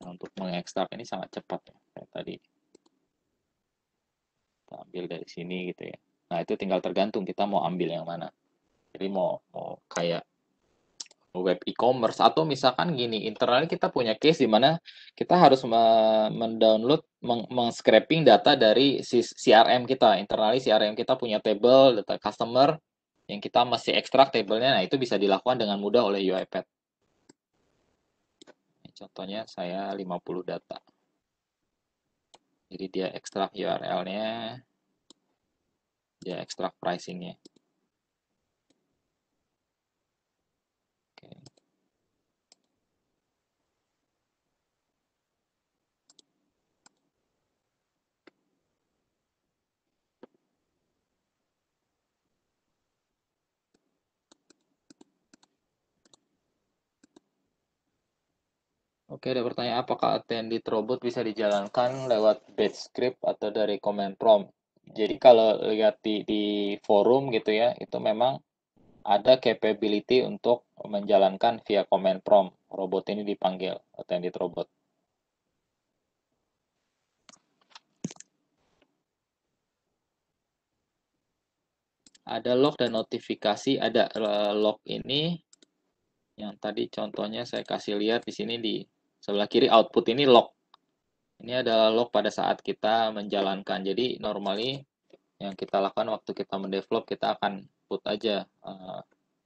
Nah, untuk mengekstrak ini sangat cepat ya, kayak tadi. Kita ambil dari sini gitu ya. Nah, itu tinggal tergantung kita mau ambil yang mana. Jadi mau kayak web e-commerce atau misalkan gini, internal kita punya case di mana kita harus mendownload, meng-scraping data dari CRM kita. Internally CRM kita punya table data customer yang kita mesti ekstrak tabelnya. Nah, itu bisa dilakukan dengan mudah oleh UiPath. Contohnya saya 50 data. Jadi dia ekstrak URL-nya, dia ekstrak pricing-nya. Oke. Oke, ada pertanyaan, apakah attended robot bisa dijalankan lewat batch script atau dari command prompt? Jadi kalau lihat di forum gitu ya, itu memang ada capability untuk menjalankan via command prompt. Robot ini dipanggil attended robot. Ada log dan notifikasi, ada log ini yang tadi contohnya saya kasih lihat di sini di sebelah kiri, output ini log. Ini adalah log pada saat kita menjalankan. Jadi normally yang kita lakukan waktu kita mendevelop, kita akan put aja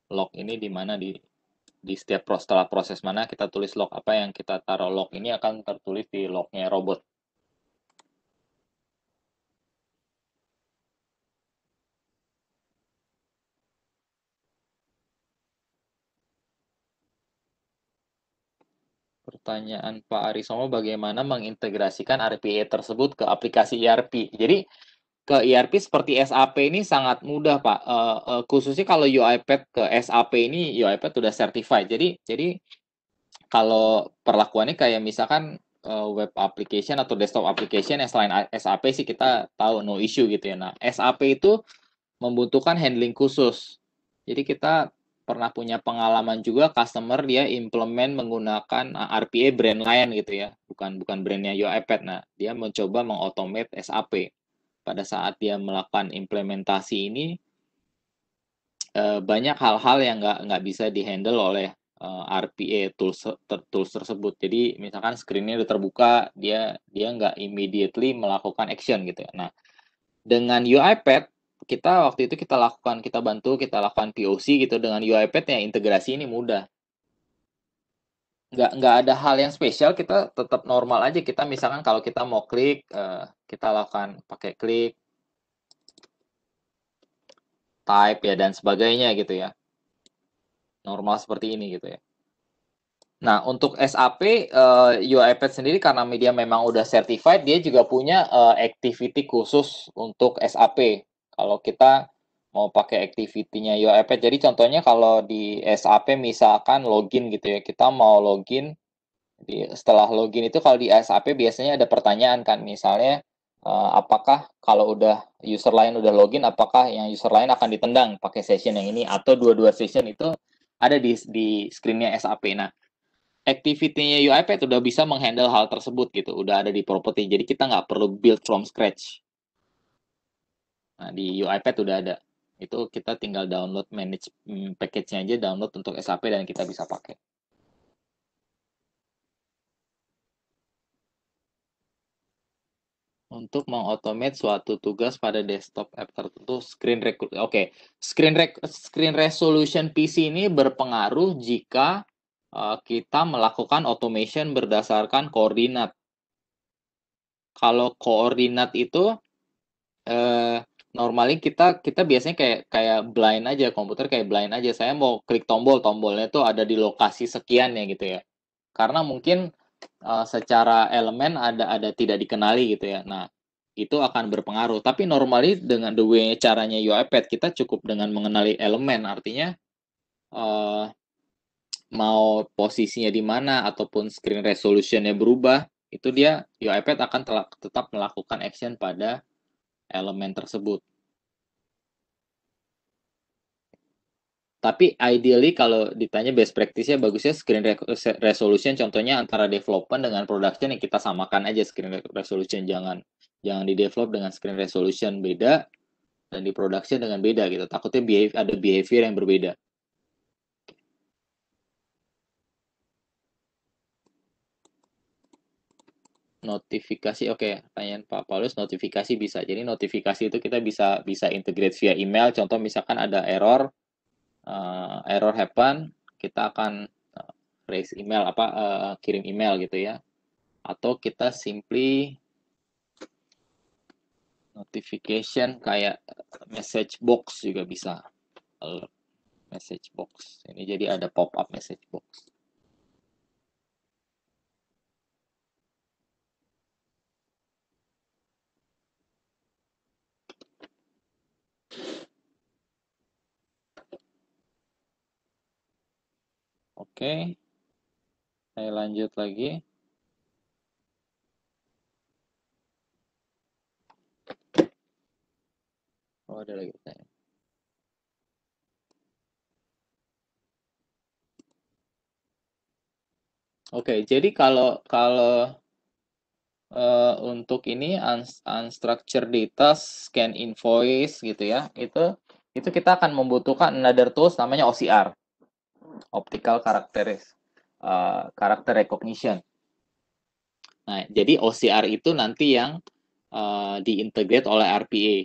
log ini di mana di setiap setelah proses mana kita tulis log, apa yang kita taruh log ini akan tertulis di lognya robot. Pertanyaan Pak Arisomo, bagaimana mengintegrasikan RPA tersebut ke aplikasi ERP? Jadi ke ERP seperti SAP ini sangat mudah, Pak. Khususnya kalau UiPath ke SAP ini, UiPath sudah certified. Jadi kalau perlakuannya kayak misalkan web application atau desktop application yang selain SAP sih kita tahu no issue gitu ya. Nah, SAP itu membutuhkan handling khusus. Jadi kita pernah punya pengalaman juga customer dia implement menggunakan RPA brand lain gitu ya, bukan bukan brandnya UiPath. Nah, dia mencoba mengautomate SAP. Pada saat dia melakukan implementasi ini, banyak hal-hal yang nggak bisa dihandle oleh RPA tools tersebut. Jadi misalkan screen-nya udah terbuka, dia nggak immediately melakukan action gitu ya. Nah, dengan UiPath kita waktu itu kita bantu kita lakukan POC gitu dengan UiPath ya integrasi ini mudah. Nggak ada hal yang spesial, kita tetap normal aja. Kita misalkan kalau kita mau klik, kita lakukan pakai klik, type ya dan sebagainya gitu ya. Normal seperti ini gitu ya. Nah, untuk SAP, UiPath sendiri karena media memang udah certified, dia juga punya activity khusus untuk SAP. Kalau kita mau pakai activity-nya UiPath, jadi contohnya kalau di SAP misalkan login gitu ya, kita mau login, setelah login itu kalau di SAP biasanya ada pertanyaan kan, misalnya apakah kalau udah user lain udah login, apakah yang user lain akan ditendang pakai session yang ini, atau dua-dua session itu ada di screen-nya SAP. Nah, activity-nya UiPath udah bisa menghandle hal tersebut gitu, udah ada di property, jadi kita nggak perlu build from scratch. Nah, di UiPath udah ada. Itu kita tinggal download manage package-nya aja, download untuk SAP dan kita bisa pakai. Untuk mengautomate suatu tugas pada desktop app tertentu, screen resolution PC ini berpengaruh jika kita melakukan automation berdasarkan koordinat. Kalau koordinat itu normally kita biasanya kayak blind aja, komputer kayak blind aja. Saya mau klik tombol, tombolnya tuh ada di lokasi sekian ya gitu ya. Karena mungkin secara elemen ada tidak dikenali gitu ya. Nah, itu akan berpengaruh. Tapi normally dengan the way caranya UiPath, kita cukup dengan mengenali elemen, artinya mau posisinya di mana ataupun screen resolution-nya berubah, itu dia UiPath akan tetap melakukan action pada elemen tersebut. Tapi ideally kalau ditanya best practice-nya bagusnya screen resolution contohnya antara development dengan production yang kita samakan aja screen resolution, jangan di develop dengan screen resolution beda dan di production dengan beda gitu. Takutnya ada behavior yang berbeda. Notifikasi, oke, pertanyaan Pak Paulus, notifikasi bisa. Jadi notifikasi itu kita bisa integrate via email. Contoh misalkan ada error happen, kita akan raise email kirim email gitu ya. Atau kita simply notification kayak message box juga bisa. Alert message box. Ini jadi ada pop up message box. Oke. Saya lanjut lagi. Oh, ada lagi pertanyaan. Oke, jadi kalau untuk ini unstructured data, scan invoice gitu ya, itu kita akan membutuhkan another tools namanya OCR, Optical Character Recognition. Nah, jadi OCR itu nanti yang diintegrate oleh RPA.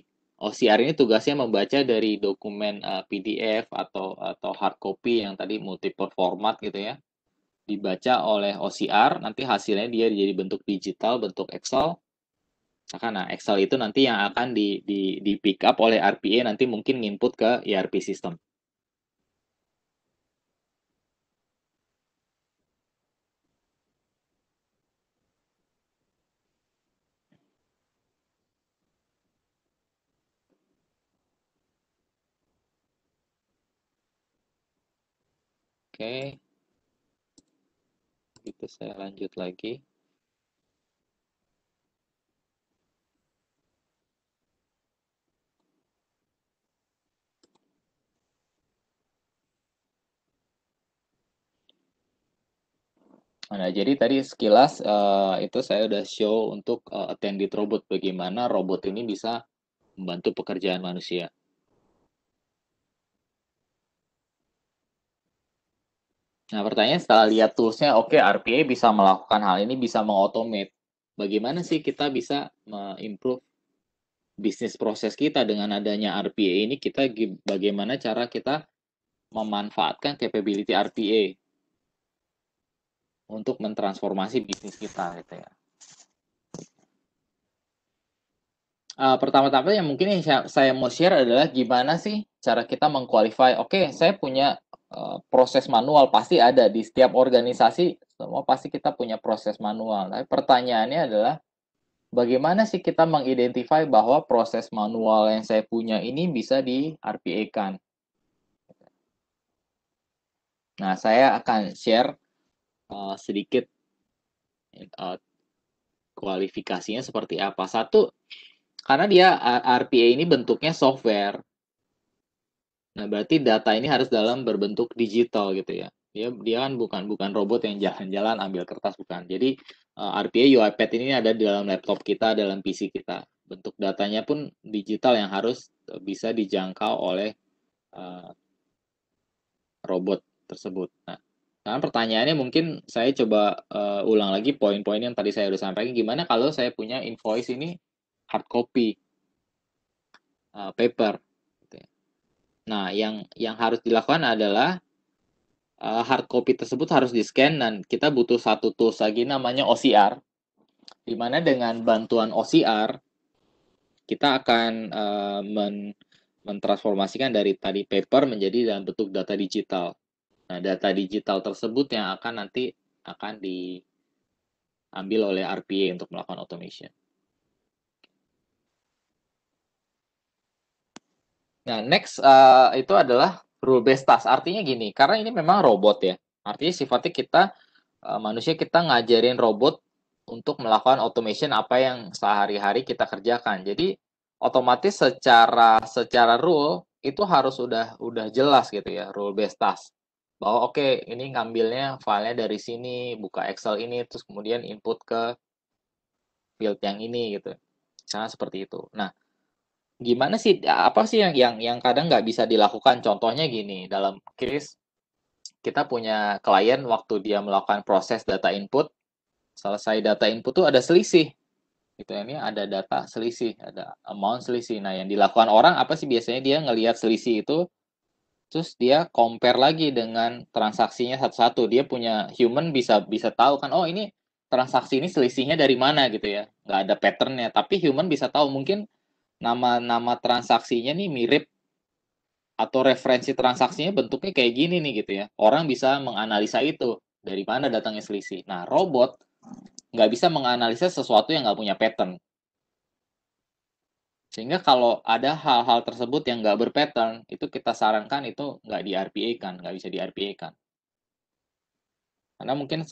OCR ini tugasnya membaca dari dokumen PDF atau hard copy yang tadi multiple format gitu ya. Dibaca oleh OCR, nanti hasilnya dia jadi bentuk digital, bentuk Excel. Nah, Excel itu nanti yang akan di pick up oleh RPA, nanti mungkin input ke ERP system. Oke. Itu saya lanjut lagi. Nah, jadi tadi sekilas itu saya udah show untuk attended robot, bagaimana robot ini bisa membantu pekerjaan manusia. Nah, pertanyaan setelah lihat toolsnya, oke, RPA bisa melakukan hal ini, bisa mengautomate. Bagaimana sih kita bisa improve bisnis proses kita dengan adanya RPA ini? Bagaimana cara kita memanfaatkan capability RPA untuk mentransformasi bisnis kita, gitu ya. Pertama-tama yang mungkin yang saya mau share adalah gimana sih cara kita mengqualify, oke, saya punya proses manual, pasti ada di setiap organisasi, semua pasti kita punya proses manual. Tapi pertanyaannya adalah, bagaimana sih kita mengidentify bahwa proses manual yang saya punya ini bisa di RPA-kan? Nah, saya akan share sedikit kualifikasinya seperti apa. Satu, karena dia RPA ini bentuknya software. Nah, berarti data ini harus dalam berbentuk digital gitu ya. Dia kan bukan robot yang jalan-jalan ambil kertas, bukan. Jadi RPA UiPath ini ada di dalam laptop kita, dalam PC kita. Bentuk datanya pun digital yang harus bisa dijangkau oleh robot tersebut. Nah, sekarang pertanyaannya mungkin saya coba ulang lagi poin-poin yang tadi saya udah sampaikan. Gimana kalau saya punya invoice ini hard copy, paper? Nah, yang harus dilakukan adalah hard copy tersebut harus di-scan dan kita butuh satu tools lagi namanya OCR, di mana dengan bantuan OCR kita akan mentransformasikan dari tadi paper menjadi dalam bentuk data digital. Nah, data digital tersebut yang akan diambil oleh RPA untuk melakukan automation. Nah, next itu adalah rule based task. Artinya gini, karena ini memang robot ya. Artinya sifatnya kita manusia, kita ngajarin robot untuk melakukan automation apa yang sehari-hari kita kerjakan. Jadi otomatis secara rule itu harus udah jelas gitu ya, rule based task. Bahwa oke, ini ngambilnya filenya dari sini, buka Excel ini, terus kemudian input ke field yang ini gitu. Misalnya seperti itu. Nah, gimana sih, apa sih yang kadang nggak bisa dilakukan? Contohnya gini, dalam case kita punya klien waktu dia melakukan proses data input, selesai data input tuh ada selisih. Gitu ya, ini ada data selisih, ada amount selisih. Nah, yang dilakukan orang apa sih biasanya? Dia ngelihat selisih itu, terus dia compare lagi dengan transaksinya satu-satu. Dia punya human bisa tahu kan, oh ini transaksi ini selisihnya dari mana gitu ya. Nggak ada patternnya, tapi human bisa tahu mungkin nama transaksinya nih mirip atau referensi transaksinya bentuknya kayak gini nih gitu ya. Orang bisa menganalisa itu dari mana datangnya selisih. Nah, robot nggak bisa menganalisa sesuatu yang nggak punya pattern. Sehingga kalau ada hal-hal tersebut yang nggak berpattern, itu kita sarankan itu nggak di RPA-kan, nggak bisa di RPA-kan. Karena mungkin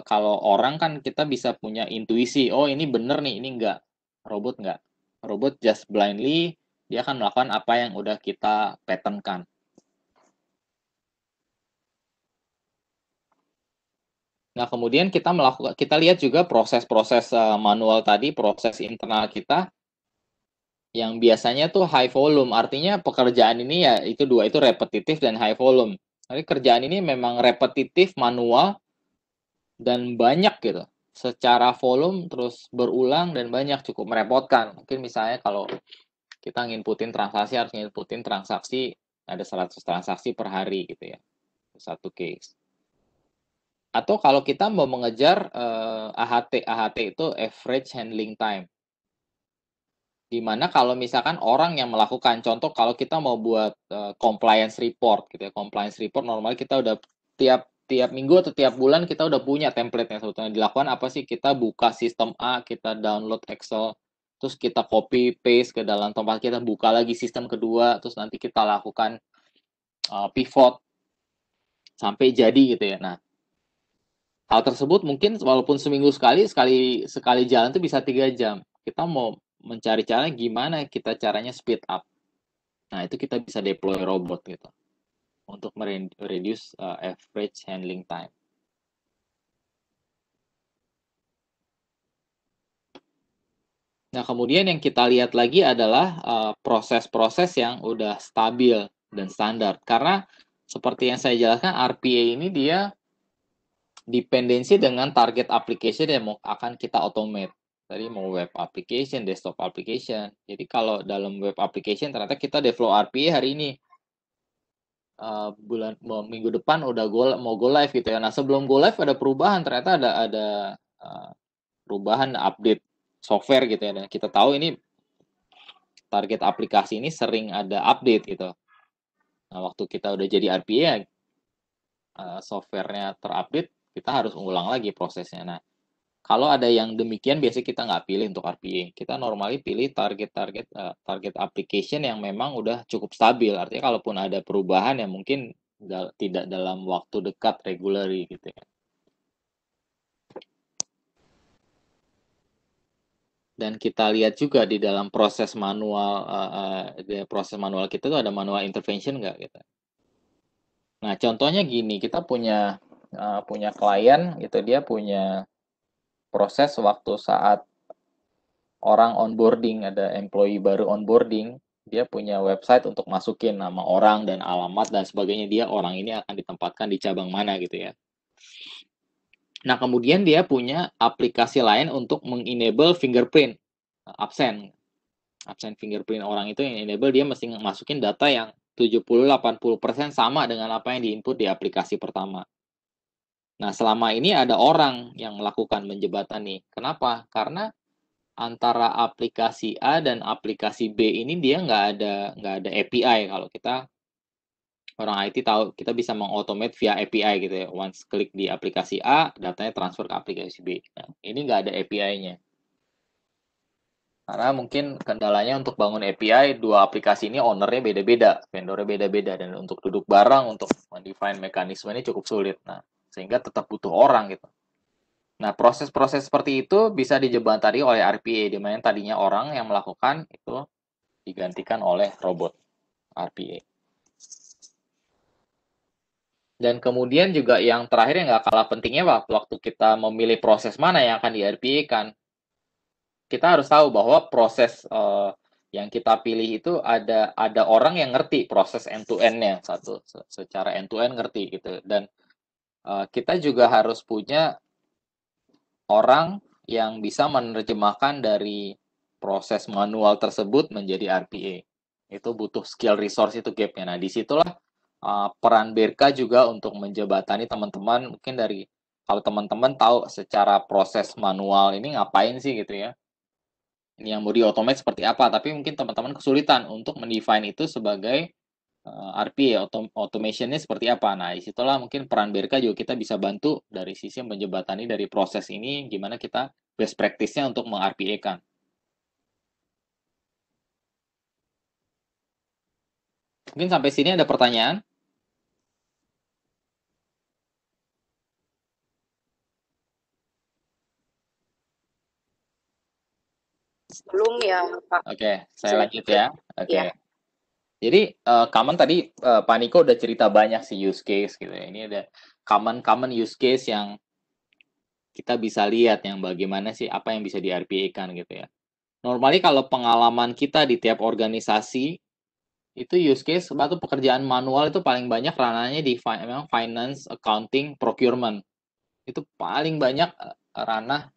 kalau orang kan kita bisa punya intuisi, oh ini bener nih, ini nggak. Robot nggak. Robot just blindly, dia akan melakukan apa yang udah kita pattern-kan. Nah, kemudian kita lihat juga proses-proses manual tadi, proses internal kita yang biasanya tuh high volume. Artinya pekerjaan ini ya itu dua, itu repetitif dan high volume. Jadi kerjaan ini memang repetitif, manual, dan banyak gitu. Secara volume terus berulang dan banyak, cukup merepotkan. Mungkin misalnya kalau kita nginputin transaksi, harus nginputin transaksi, ada 100 transaksi per hari gitu ya. Satu case. Atau kalau kita mau mengejar AHT itu average handling time. Dimana kalau misalkan orang yang melakukan, contoh kalau kita mau buat compliance report gitu ya, compliance report normal kita udah tiap minggu atau tiap bulan kita udah punya template-nya. Sebetulnya dilakukan apa sih? Kita buka sistem A, kita download Excel, terus kita copy paste ke dalam tempat, kita buka lagi sistem kedua, terus nanti kita lakukan pivot sampai jadi gitu ya. Nah, hal tersebut mungkin walaupun seminggu sekali jalan tuh bisa 3 jam. Kita mau mencari cara gimana kita caranya speed up. Nah, itu kita bisa deploy robot gitu untuk reduce average handling time. Nah, kemudian yang kita lihat lagi adalah proses-proses yang udah stabil dan standar. Karena seperti yang saya jelaskan, RPA ini dia dependensi dengan target application yang akan kita automate. Tadi mau web application, desktop application. Jadi kalau dalam web application ternyata kita develop RPA hari ini. Minggu depan udah mau go live gitu ya. Nah, sebelum go live ada perubahan, ternyata ada perubahan update software gitu ya. Dan kita tahu ini target aplikasi ini sering ada update gitu. Nah, waktu kita udah jadi RPA, softwarenya terupdate, kita harus ulang lagi prosesnya. Nah, kalau ada yang demikian, biasanya kita nggak pilih untuk RPA. Kita normally pilih target application yang memang udah cukup stabil. Artinya kalaupun ada perubahan yang mungkin tidak dalam waktu dekat regularly gitu ya. Dan kita lihat juga di dalam proses manual kita tuh ada manual intervention nggak gitu. Nah, contohnya gini, kita punya klien gitu, dia punya proses waktu saat orang onboarding, ada employee baru onboarding, dia punya website untuk masukin nama orang dan alamat dan sebagainya, dia orang ini akan ditempatkan di cabang mana gitu ya. Nah, kemudian dia punya aplikasi lain untuk mengenable fingerprint, absen fingerprint orang itu yang enable, dia mesti masukin data yang 70-80% sama dengan apa yang diinput di aplikasi pertama. Nah, selama ini ada orang yang melakukan menjembatani. Kenapa? Karena antara aplikasi A dan aplikasi B ini dia nggak ada API. Kalau kita orang IT tahu kita bisa mengautomate via API gitu ya. Once klik di aplikasi A, datanya transfer ke aplikasi B. Nah, ini nggak ada API-nya. Karena mungkin kendalanya untuk bangun API, dua aplikasi ini ownernya beda-beda, vendornya beda-beda, dan untuk duduk bareng, untuk mendefine mekanisme ini cukup sulit. Nah, sehingga tetap butuh orang gitu. Nah, proses-proses seperti itu bisa dijembatani oleh RPA, di mana tadinya orang yang melakukan itu digantikan oleh robot RPA. Dan kemudian juga yang terakhir yang nggak kalah pentingnya, waktu kita memilih proses mana yang akan di-RPA-kan, kita harus tahu bahwa proses yang kita pilih itu ada orang yang ngerti proses end-to-end-nya, secara end-to-end ngerti gitu. Dan kita juga harus punya orang yang bisa menerjemahkan dari proses manual tersebut menjadi RPA. Itu butuh skill resource, itu gapnya. Nah, disitulah peran BRK juga untuk menjembatani teman-teman. Mungkin dari kalau teman-teman tahu secara proses manual ini ngapain sih gitu ya, ini yang mau di-automate seperti apa, tapi mungkin teman-teman kesulitan untuk mendefine itu sebagai RPA, automation-nya seperti apa. Nah, disitulah mungkin peran BRK juga kita bisa bantu dari sisi menjembatani dari proses ini, gimana kita best practice-nya untuk meng-RPA-kan. Mungkin sampai sini ada pertanyaan? Belum ya, Pak. Oke, saya lanjut ya. Oke. Iya. Jadi common tadi Pak Niko udah cerita banyak sih use case gitu ya. Ini ada common use case yang kita bisa lihat yang bagaimana sih apa yang bisa di-RPA-kan gitu ya. Normally kalau pengalaman kita di tiap organisasi itu use case atau pekerjaan manual itu paling banyak ranahnya di memang finance, accounting, procurement. Itu paling banyak ranah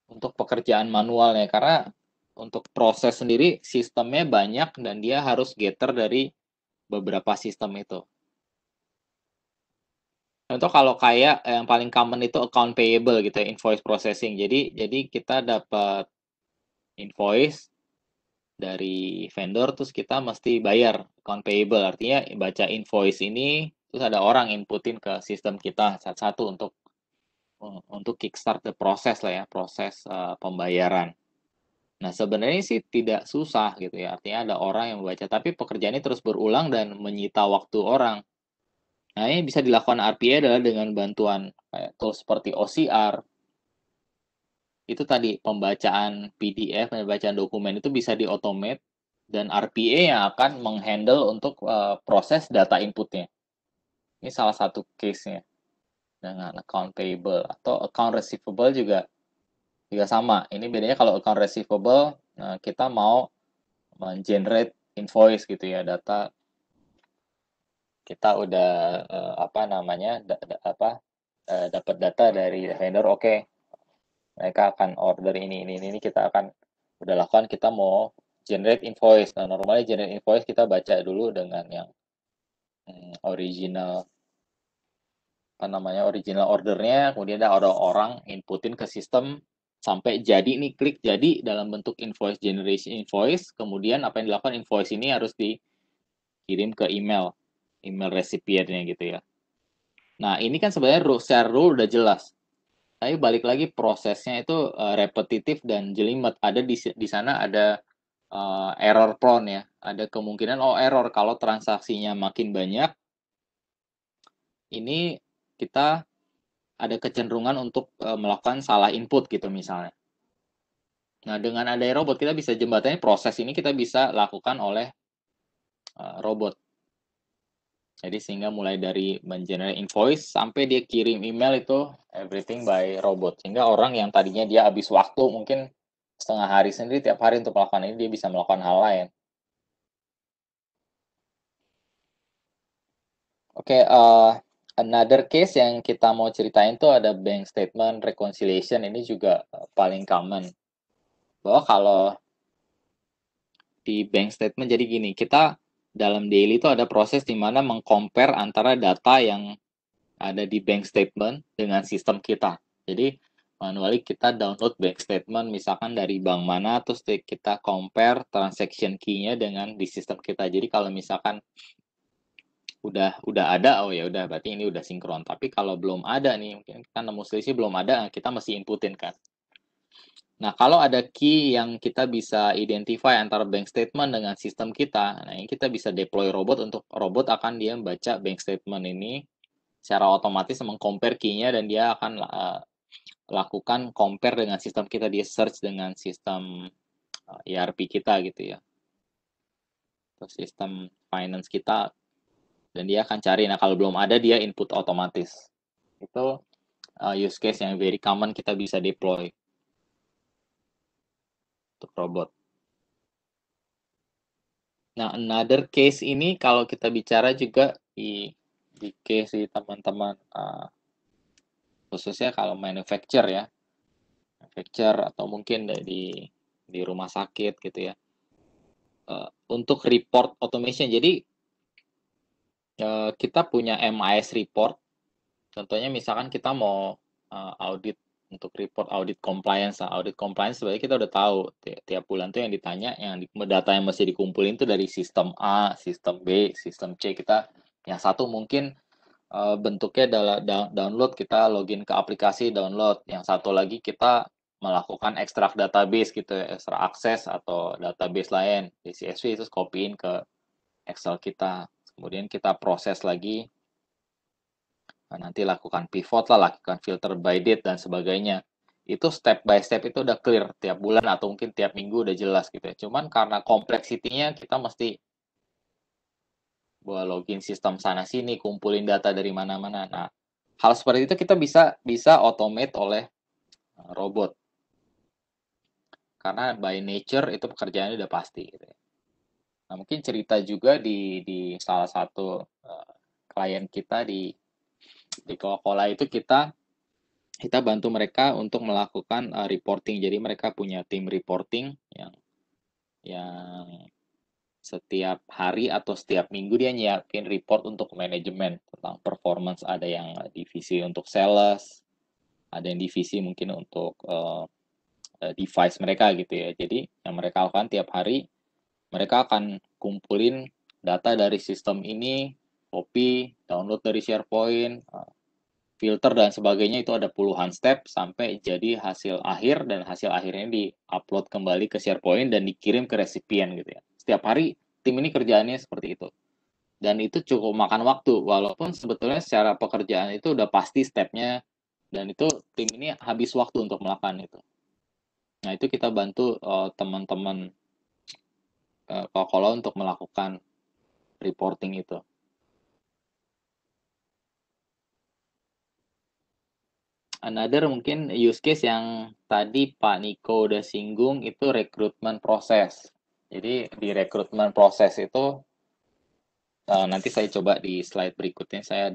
untuk pekerjaan manualnya, karena untuk proses sendiri sistemnya banyak dan dia harus gather dari beberapa sistem itu. Contoh kalau kayak yang paling common itu account payable gitu ya, invoice processing. Jadi kita dapat invoice dari vendor, terus kita mesti bayar account payable. Artinya baca invoice ini, terus ada orang inputin ke sistem kita satu-satu untuk kickstart the proses lah ya, proses pembayaran. Nah, sebenarnya sih tidak susah gitu ya. Artinya ada orang yang membaca, tapi pekerjaan ini terus berulang dan menyita waktu orang. Nah, ini bisa dilakukan RPA adalah dengan bantuan kayak tools seperti OCR. Itu tadi pembacaan PDF, pembacaan dokumen itu bisa di-automate dan RPA yang akan menghandle untuk proses data inputnya. Ini salah satu case-nya dengan account payable atau account receivable juga sama. Ini bedanya kalau account receivable kita mau men-generate invoice gitu ya, data kita udah dapat data dari vendor, oke. Mereka akan order ini kita akan udah lakukan, kita mau generate invoice. Nah, normalnya generate invoice kita baca dulu dengan yang original original ordernya, kemudian ada orang inputin ke sistem sampai jadi nih, klik jadi dalam bentuk invoice generation invoice. Kemudian apa yang dilakukan, invoice ini harus dikirim ke email recipientnya gitu ya. Nah, ini kan sebenarnya secara rule udah jelas. Tapi balik lagi prosesnya itu repetitif dan jelimet. Ada di sana ada error prone ya. Ada kemungkinan error kalau transaksinya makin banyak. Ini kita ada kecenderungan untuk melakukan salah input gitu misalnya. Nah, dengan adanya robot kita bisa jembatani proses ini, kita bisa lakukan oleh robot. Jadi sehingga mulai dari men-generate invoice sampai dia kirim email itu everything by robot. Sehingga orang yang tadinya dia habis waktu mungkin setengah hari sendiri tiap hari untuk melakukan ini, dia bisa melakukan hal lain. Oke, another case yang kita mau ceritain tuh ada bank statement reconciliation. Ini juga paling common. Bahwa kalau di bank statement jadi gini, kita dalam daily itu ada proses di mana meng-compare antara data yang ada di bank statement dengan sistem kita. Jadi manually kita download bank statement misalkan dari bank mana, terus kita compare transaction key-nya dengan di sistem kita. Jadi kalau misalkan udah ada, ya udah berarti ini udah sinkron. Tapi kalau belum ada nih, mungkin kan nemu selisih belum ada, kita mesti inputin kan. Nah, kalau ada key yang kita bisa identify antara bank statement dengan sistem kita, nah ini kita bisa deploy robot, untuk robot akan dia membaca bank statement ini secara otomatis, meng-compare key-nya, dan dia akan lakukan compare dengan sistem kita, dia search dengan sistem ERP kita gitu ya, atau sistem finance kita, dan dia akan cari. Nah, kalau belum ada, dia input otomatis. Itu use case yang very common kita bisa deploy untuk robot. Nah, another case ini kalau kita bicara juga di case di teman-teman, khususnya kalau manufacture ya, manufacture atau mungkin di rumah sakit gitu ya, untuk report automation. Jadi kita punya MIS report. Contohnya misalkan kita mau audit, untuk report audit compliance. Nah, audit compliance sebenarnya kita udah tahu tiap bulan tuh yang ditanya, data yang mesti dikumpulin tuh dari sistem A, sistem B, sistem C. Kita yang satu mungkin bentuknya adalah download, kita login ke aplikasi download. Yang satu lagi kita melakukan ekstrak database gitu ya, ekstrak akses atau database lain di CSV, itu copyin ke Excel kita. Kemudian kita proses lagi. Nanti lakukan pivot lah, lakukan filter by date dan sebagainya. Itu step by step itu udah clear tiap bulan atau mungkin tiap minggu udah jelas gitu ya. Cuman karena kompleksitinya kita mesti login sistem sana sini, kumpulin data dari mana-mana. Nah, hal seperti itu kita bisa automate oleh robot. Karena by nature itu pekerjaannya udah pasti gitu ya. Nah, mungkin cerita juga di salah satu klien kita di Coca-Cola itu, kita bantu mereka untuk melakukan reporting. Jadi mereka punya tim reporting yang setiap hari atau setiap minggu dia nyiapin report untuk manajemen tentang performance. Ada yang divisi untuk sales, ada yang divisi mungkin untuk device mereka gitu ya. Jadi yang mereka lakukan tiap hari, mereka akan kumpulin data dari sistem ini, copy, download dari SharePoint, filter dan sebagainya. Itu ada puluhan step sampai jadi hasil akhir, dan hasil akhirnya di-upload kembali ke SharePoint dan dikirim ke resipien gitu ya. Setiap hari tim ini kerjaannya seperti itu. Dan itu cukup makan waktu, walaupun sebetulnya secara pekerjaan itu udah pasti stepnya, dan itu tim ini habis waktu untuk melakukan itu. Nah, itu kita bantu teman-teman kalau untuk melakukan reporting itu. Another mungkin use case yang tadi Pak Niko udah singgung itu rekrutmen proses. Jadi di rekrutmen proses itu nanti saya coba di slide berikutnya saya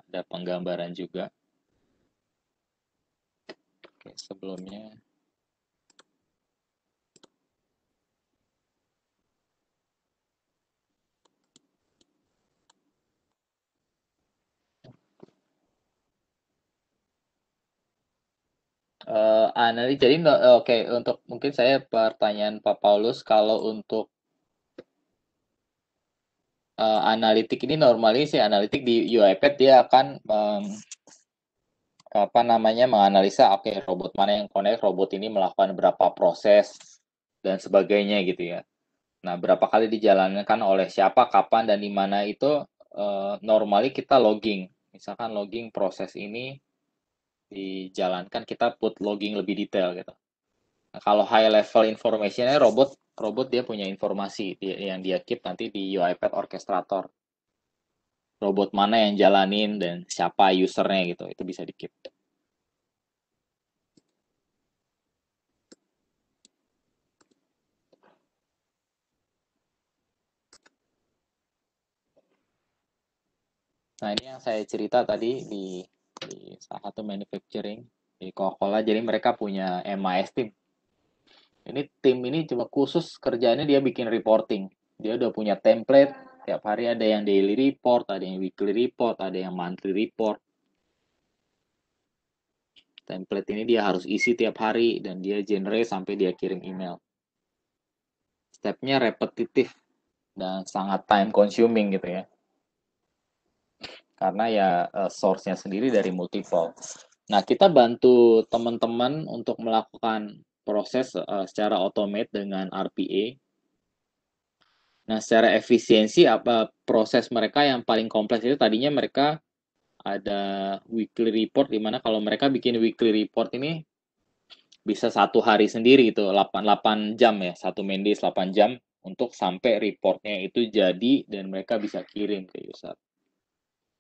ada penggambaran juga. Oke, sebelumnya analis. Jadi oke, untuk mungkin saya pertanyaan Pak Paulus, kalau untuk analitik ini normally sih analitik di UiPath dia akan menganalisa oke, robot mana yang connect, robot ini melakukan berapa proses dan sebagainya gitu ya. Nah, berapa kali dijalankan oleh siapa, kapan, dan di mana itu normally kita logging. Misalkan logging proses ini dijalankan, kita put logging lebih detail gitu. Nah, kalau high level information-nya robot dia punya informasi yang dia keep nanti di UiPath Orchestrator. Robot mana yang jalanin dan siapa usernya gitu, itu bisa di keep. Nah, ini yang saya cerita tadi di salah satu manufacturing di Coca-Cola. Jadi mereka punya MIS team. Ini tim ini cuma khusus kerjanya dia bikin reporting. Dia udah punya template. Tiap hari ada yang daily report, ada yang weekly report, ada yang monthly report. Template ini dia harus isi tiap hari dan dia generate sampai dia kirim email. Stepnya repetitif dan sangat time consuming gitu ya. Karena ya source-nya sendiri dari multiple. Nah, kita bantu teman-teman untuk melakukan proses secara automate dengan RPA. Nah, secara efisiensi apa proses mereka yang paling kompleks itu tadinya mereka ada weekly report di mana kalau mereka bikin weekly report ini bisa 1 hari sendiri itu 8 jam ya, satu main days 8 jam untuk sampai reportnya itu jadi dan mereka bisa kirim ke user.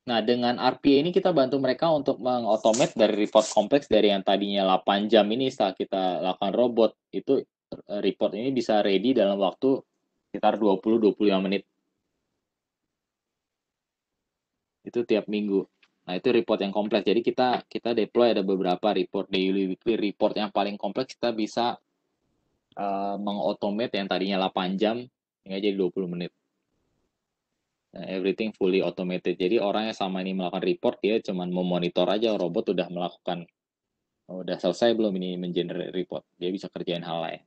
Nah, dengan RPA ini kita bantu mereka untuk mengautomate dari report kompleks dari yang tadinya 8 jam ini setelah kita lakukan robot, itu report ini bisa ready dalam waktu sekitar 20-25 menit. Itu tiap minggu. Nah, itu report yang kompleks. Jadi kita deploy ada beberapa report, daily, weekly report yang paling kompleks kita bisa mengautomate yang tadinya 8 jam hingga jadi 20 menit. Everything fully automated. Jadi orang yang sama ini melakukan report, dia cuma memonitor aja robot udah melakukan, udah selesai belum ini mengenerate report. Dia bisa kerjain hal lain.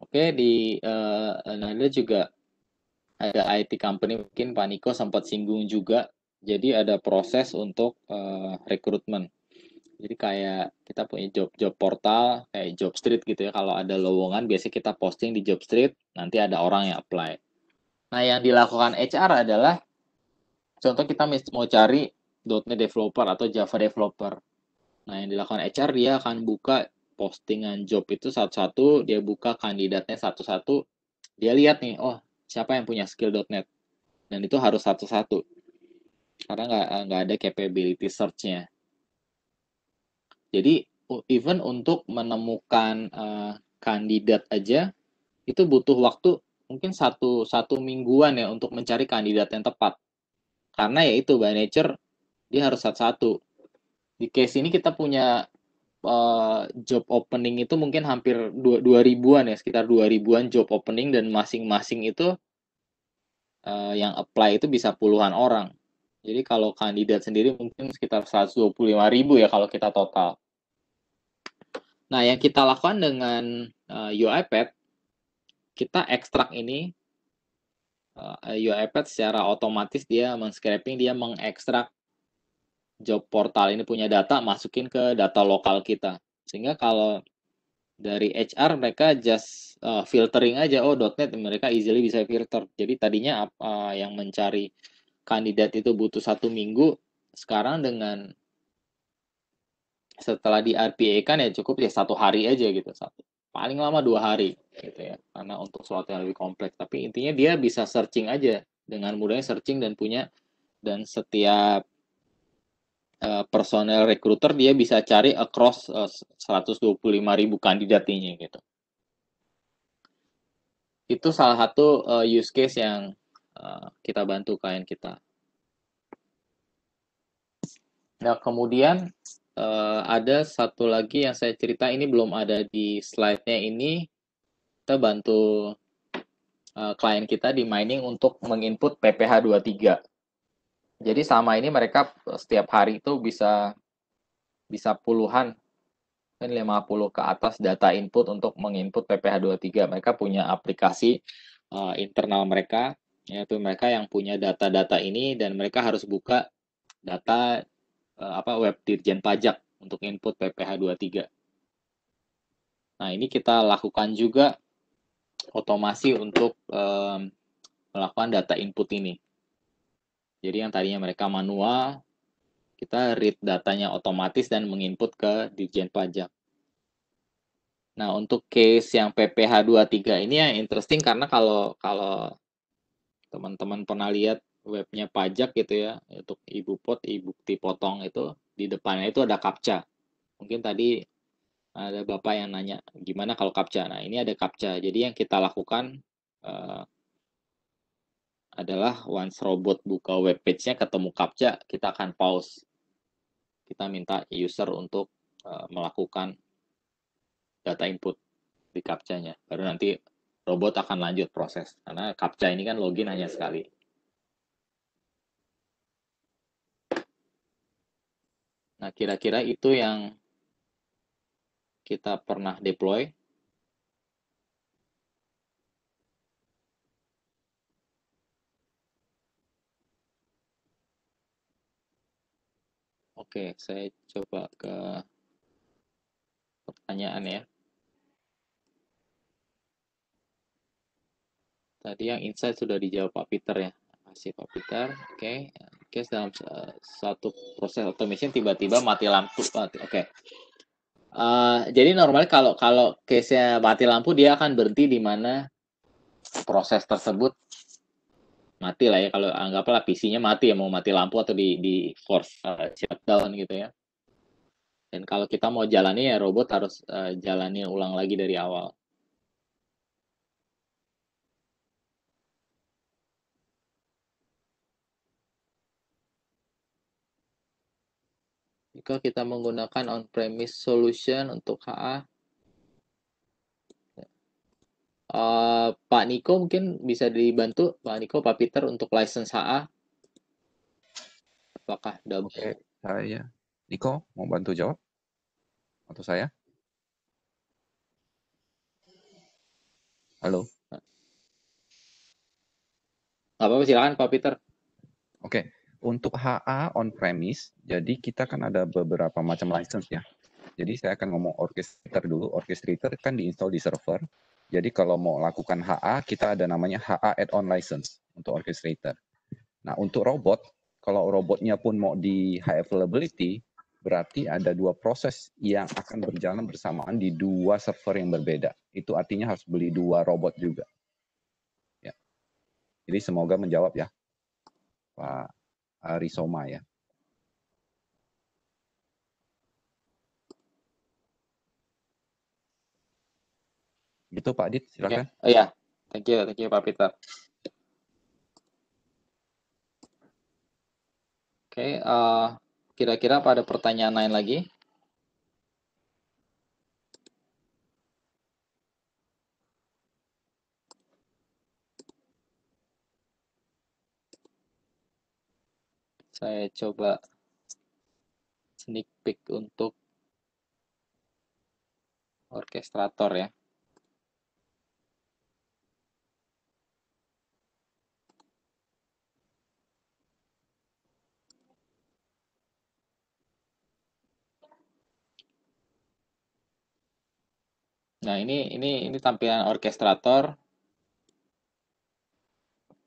Oke, ada juga ada IT company, mungkin Pak Niko sempat singgung juga. Jadi ada proses untuk rekrutmen. Jadi kayak kita punya job portal kayak Jobstreet gitu ya. Kalau ada lowongan biasanya kita posting di Jobstreet, nanti ada orang yang apply. Nah, yang dilakukan HR adalah contoh kita mau cari .NET developer atau Java developer. Nah, yang dilakukan HR dia akan buka postingan job itu satu-satu, dia buka kandidatnya satu-satu, dia lihat nih, oh siapa yang punya skill .NET, dan itu harus satu-satu, karena nggak ada capability search-nya. Jadi even untuk menemukan kandidat aja itu butuh waktu mungkin satu mingguan ya untuk mencari kandidat yang tepat. Karena ya itu by nature dia harus satu-satu. Di case ini kita punya job opening itu mungkin hampir 2.000-an ya, sekitar 2.000-an job opening dan masing-masing itu yang apply itu bisa puluhan orang. Jadi kalau kandidat sendiri mungkin sekitar 125.000 ya kalau kita total. Nah, yang kita lakukan dengan UiPath, kita ekstrak ini, UiPath secara otomatis dia men-scraping, dia mengekstrak job portal ini punya data, masukin ke data lokal kita. Sehingga kalau dari HR mereka just filtering aja, oh .NET mereka easily bisa filter. Jadi tadinya yang mencari kandidat itu butuh 1 minggu, sekarang dengan setelah di RPA kan ya cukup ya 1 hari aja gitu, paling lama 2 hari gitu ya, karena untuk sesuatu yang lebih kompleks. Tapi intinya dia bisa searching aja dengan mudahnya searching dan setiap personel recruiter dia bisa cari across 125.000 kandidat ini gitu. Itu salah satu use case yang kita bantu klien kita. Nah, kemudian ada satu lagi yang saya cerita, ini belum ada di slide-nya ini. Kita bantu klien kita di mining untuk menginput PPH 23. Jadi sama ini mereka setiap hari itu bisa puluhan, kan 50 ke atas data input untuk menginput PPH 23. Mereka punya aplikasi internal mereka, yaitu mereka yang punya data-data ini, dan mereka harus buka data web Dirjen Pajak untuk input PPH 23. Nah, ini kita lakukan juga otomasi untuk melakukan data input ini. Jadi yang tadinya mereka manual, kita read datanya otomatis dan menginput ke Dirjen Pajak. Nah, untuk case yang PPH 23 ini yang interesting karena kalau teman-teman pernah lihat webnya pajak gitu ya, untuk e-bukti potong itu, di depannya itu ada CAPTCHA. Mungkin tadi ada Bapak yang nanya, gimana kalau CAPTCHA? Nah, ini ada CAPTCHA. Jadi yang kita lakukan adalah once robot buka web page-nya ketemu CAPTCHA, kita akan pause. Kita minta user untuk melakukan data input di CAPTCHA-nya. Baru nanti robot akan lanjut proses. Karena CAPTCHA ini kan login hanya sekali. Nah, kira-kira itu yang kita pernah deploy. Oke, saya coba ke pertanyaan ya. Tadi yang insight sudah dijawab Pak Peter ya. Masih Pak Peter. Oke. Oke, dalam satu proses automation tiba-tiba mati lampu. Oke. Jadi normalnya kalau case-nya mati lampu, dia akan berhenti di mana proses tersebut mati lah ya. Kalau anggaplah PC-nya mati ya, mau mati lampu atau di force shutdown gitu ya. Dan kalau kita mau jalani ya robot harus jalani ulang lagi dari awal. Jika kita menggunakan on-premise solution untuk HA, Pak Niko mungkin bisa dibantu, Pak Niko, Pak Peter, untuk license HA. Apakah Oke, saya. Niko, mau bantu jawab? Atau saya? Halo? Nggak apa-apa, silakan Pak Peter. Oke, untuk HA on-premise, jadi kita kan ada beberapa macam license ya. Jadi saya akan ngomong orchestrator dulu. Orchestrator kan diinstal di server. Jadi kalau mau lakukan HA, kita ada namanya HA add-on license untuk orchestrator. Nah, untuk robot, kalau robotnya pun mau di high availability, berarti ada 2 proses yang akan berjalan bersamaan di 2 server yang berbeda. Itu artinya harus beli 2 robot juga. Ya. Jadi semoga menjawab ya, Pak Rizoma ya. Gitu Pak Adit, silakan. Oh ya, thank you Pak Peter. Oke, kira-kira pada pertanyaan lain lagi? Saya coba sneak peek untuk orkestrator ya. Nah, ini tampilan orkestrator.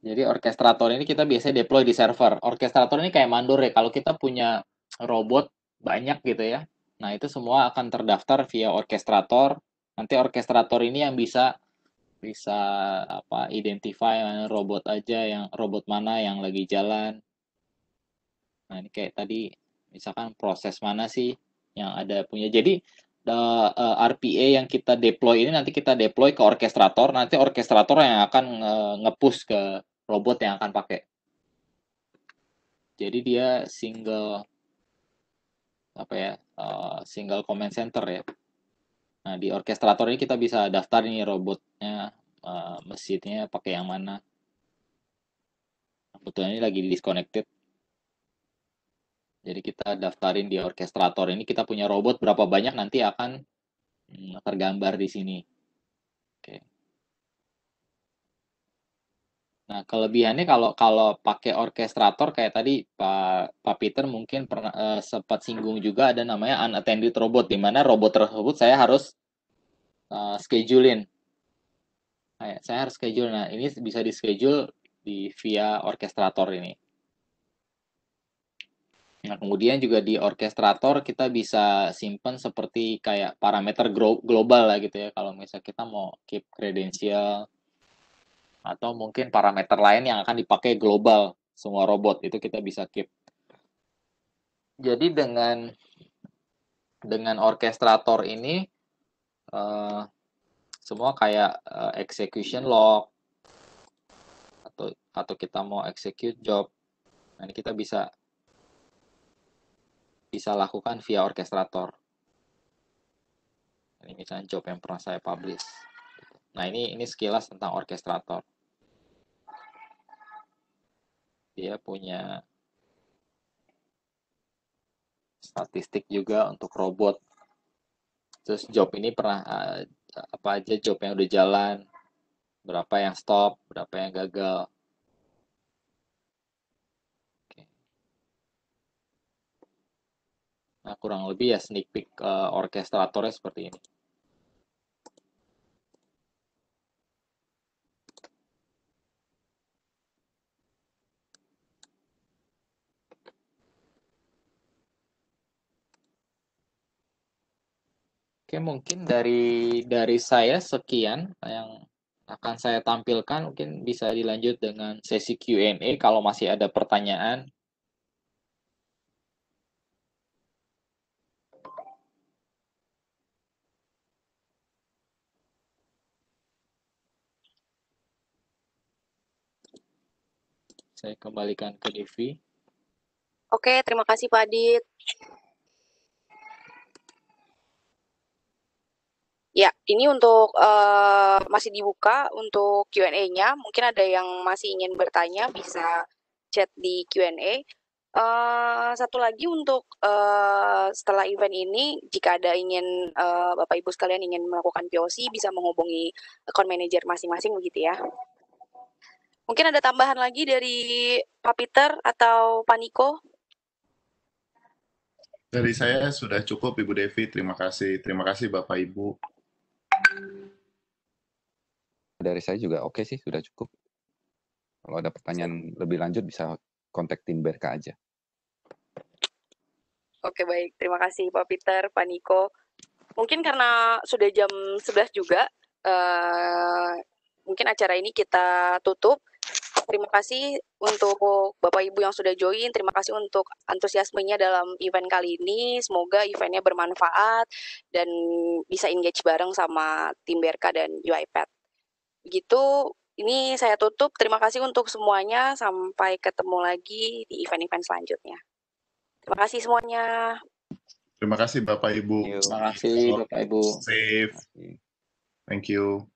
Jadi orkestrator ini kita biasanya deploy di server. Orkestrator ini kayak mandor ya. Kalau kita punya robot banyak gitu ya. Nah, itu semua akan terdaftar via orkestrator. Nanti orkestrator ini yang bisa identify robot aja, yang robot mana yang lagi jalan. Nah, ini kayak tadi misalkan proses mana sih yang ada punya. Jadi RPA yang kita deploy ini nanti kita deploy ke orkestrator, nanti orkestrator yang akan nge-push ke robot yang akan pakai. Jadi dia single command center ya. Nah, di orkestrator ini kita bisa daftar ini robotnya, mesinnya pakai yang mana. Kebetulan ini lagi disconnected. Jadi kita daftarin di orkestrator ini, kita punya robot berapa banyak nanti akan tergambar di sini. Oke. Nah, kelebihannya kalau pakai orkestrator kayak tadi Pak Peter mungkin pernah sempat singgung juga ada namanya unattended robot, di mana robot tersebut saya harus schedulein. Nah, saya harus schedule. Nah, ini bisa di schedule via orkestrator ini. Nah, kemudian juga di orkestrator kita bisa simpan seperti kayak parameter global lah gitu ya. Kalau misalnya kita mau keep credential atau mungkin parameter lain yang akan dipakai global semua robot itu kita bisa keep. Jadi dengan orkestrator ini semua kayak execution log atau kita mau execute job. Nah, ini kita bisa lakukan via orkestrator. Ini misalnya job yang pernah saya publish. Nah, ini sekilas tentang orkestrator. Dia punya statistik juga untuk robot. Terus job ini pernah apa aja job yang udah jalan, berapa yang stop, berapa yang gagal. Oke. Nah, kurang lebih ya sneak peek orkestratornya seperti ini. Oke, mungkin dari saya sekian yang akan saya tampilkan. Mungkin bisa dilanjut dengan sesi Q&A kalau masih ada pertanyaan. Saya kembalikan ke Devi. Oke, terima kasih Pak Adit. Ya, ini untuk masih dibuka untuk Q&A-nya. Mungkin ada yang masih ingin bertanya, bisa chat di Q&A. Satu lagi untuk setelah event ini, jika ada ingin Bapak Ibu sekalian ingin melakukan POC, bisa menghubungi account manager masing-masing begitu ya. Mungkin ada tambahan lagi dari Pak Peter atau Pak Niko? Dari saya sudah cukup, Ibu Devi. Terima kasih. Terima kasih, Bapak Ibu. Dari saya juga oke sih, sudah cukup. Kalau ada pertanyaan lebih lanjut bisa kontak tim BRK aja. Oke, baik. Terima kasih Pak Peter, Pak Niko. Mungkin karena sudah jam 11 juga, mungkin acara ini kita tutup. Terima kasih untuk Bapak Ibu yang sudah join. Terima kasih untuk antusiasmenya dalam event kali ini. Semoga eventnya bermanfaat dan bisa engage bareng sama tim BRK dan UiPath. Begitu, ini saya tutup. Terima kasih untuk semuanya. Sampai ketemu lagi di event-event selanjutnya. Terima kasih semuanya. Terima kasih, Bapak Ibu. Terima kasih, Bapak Ibu. Safe. Thank you.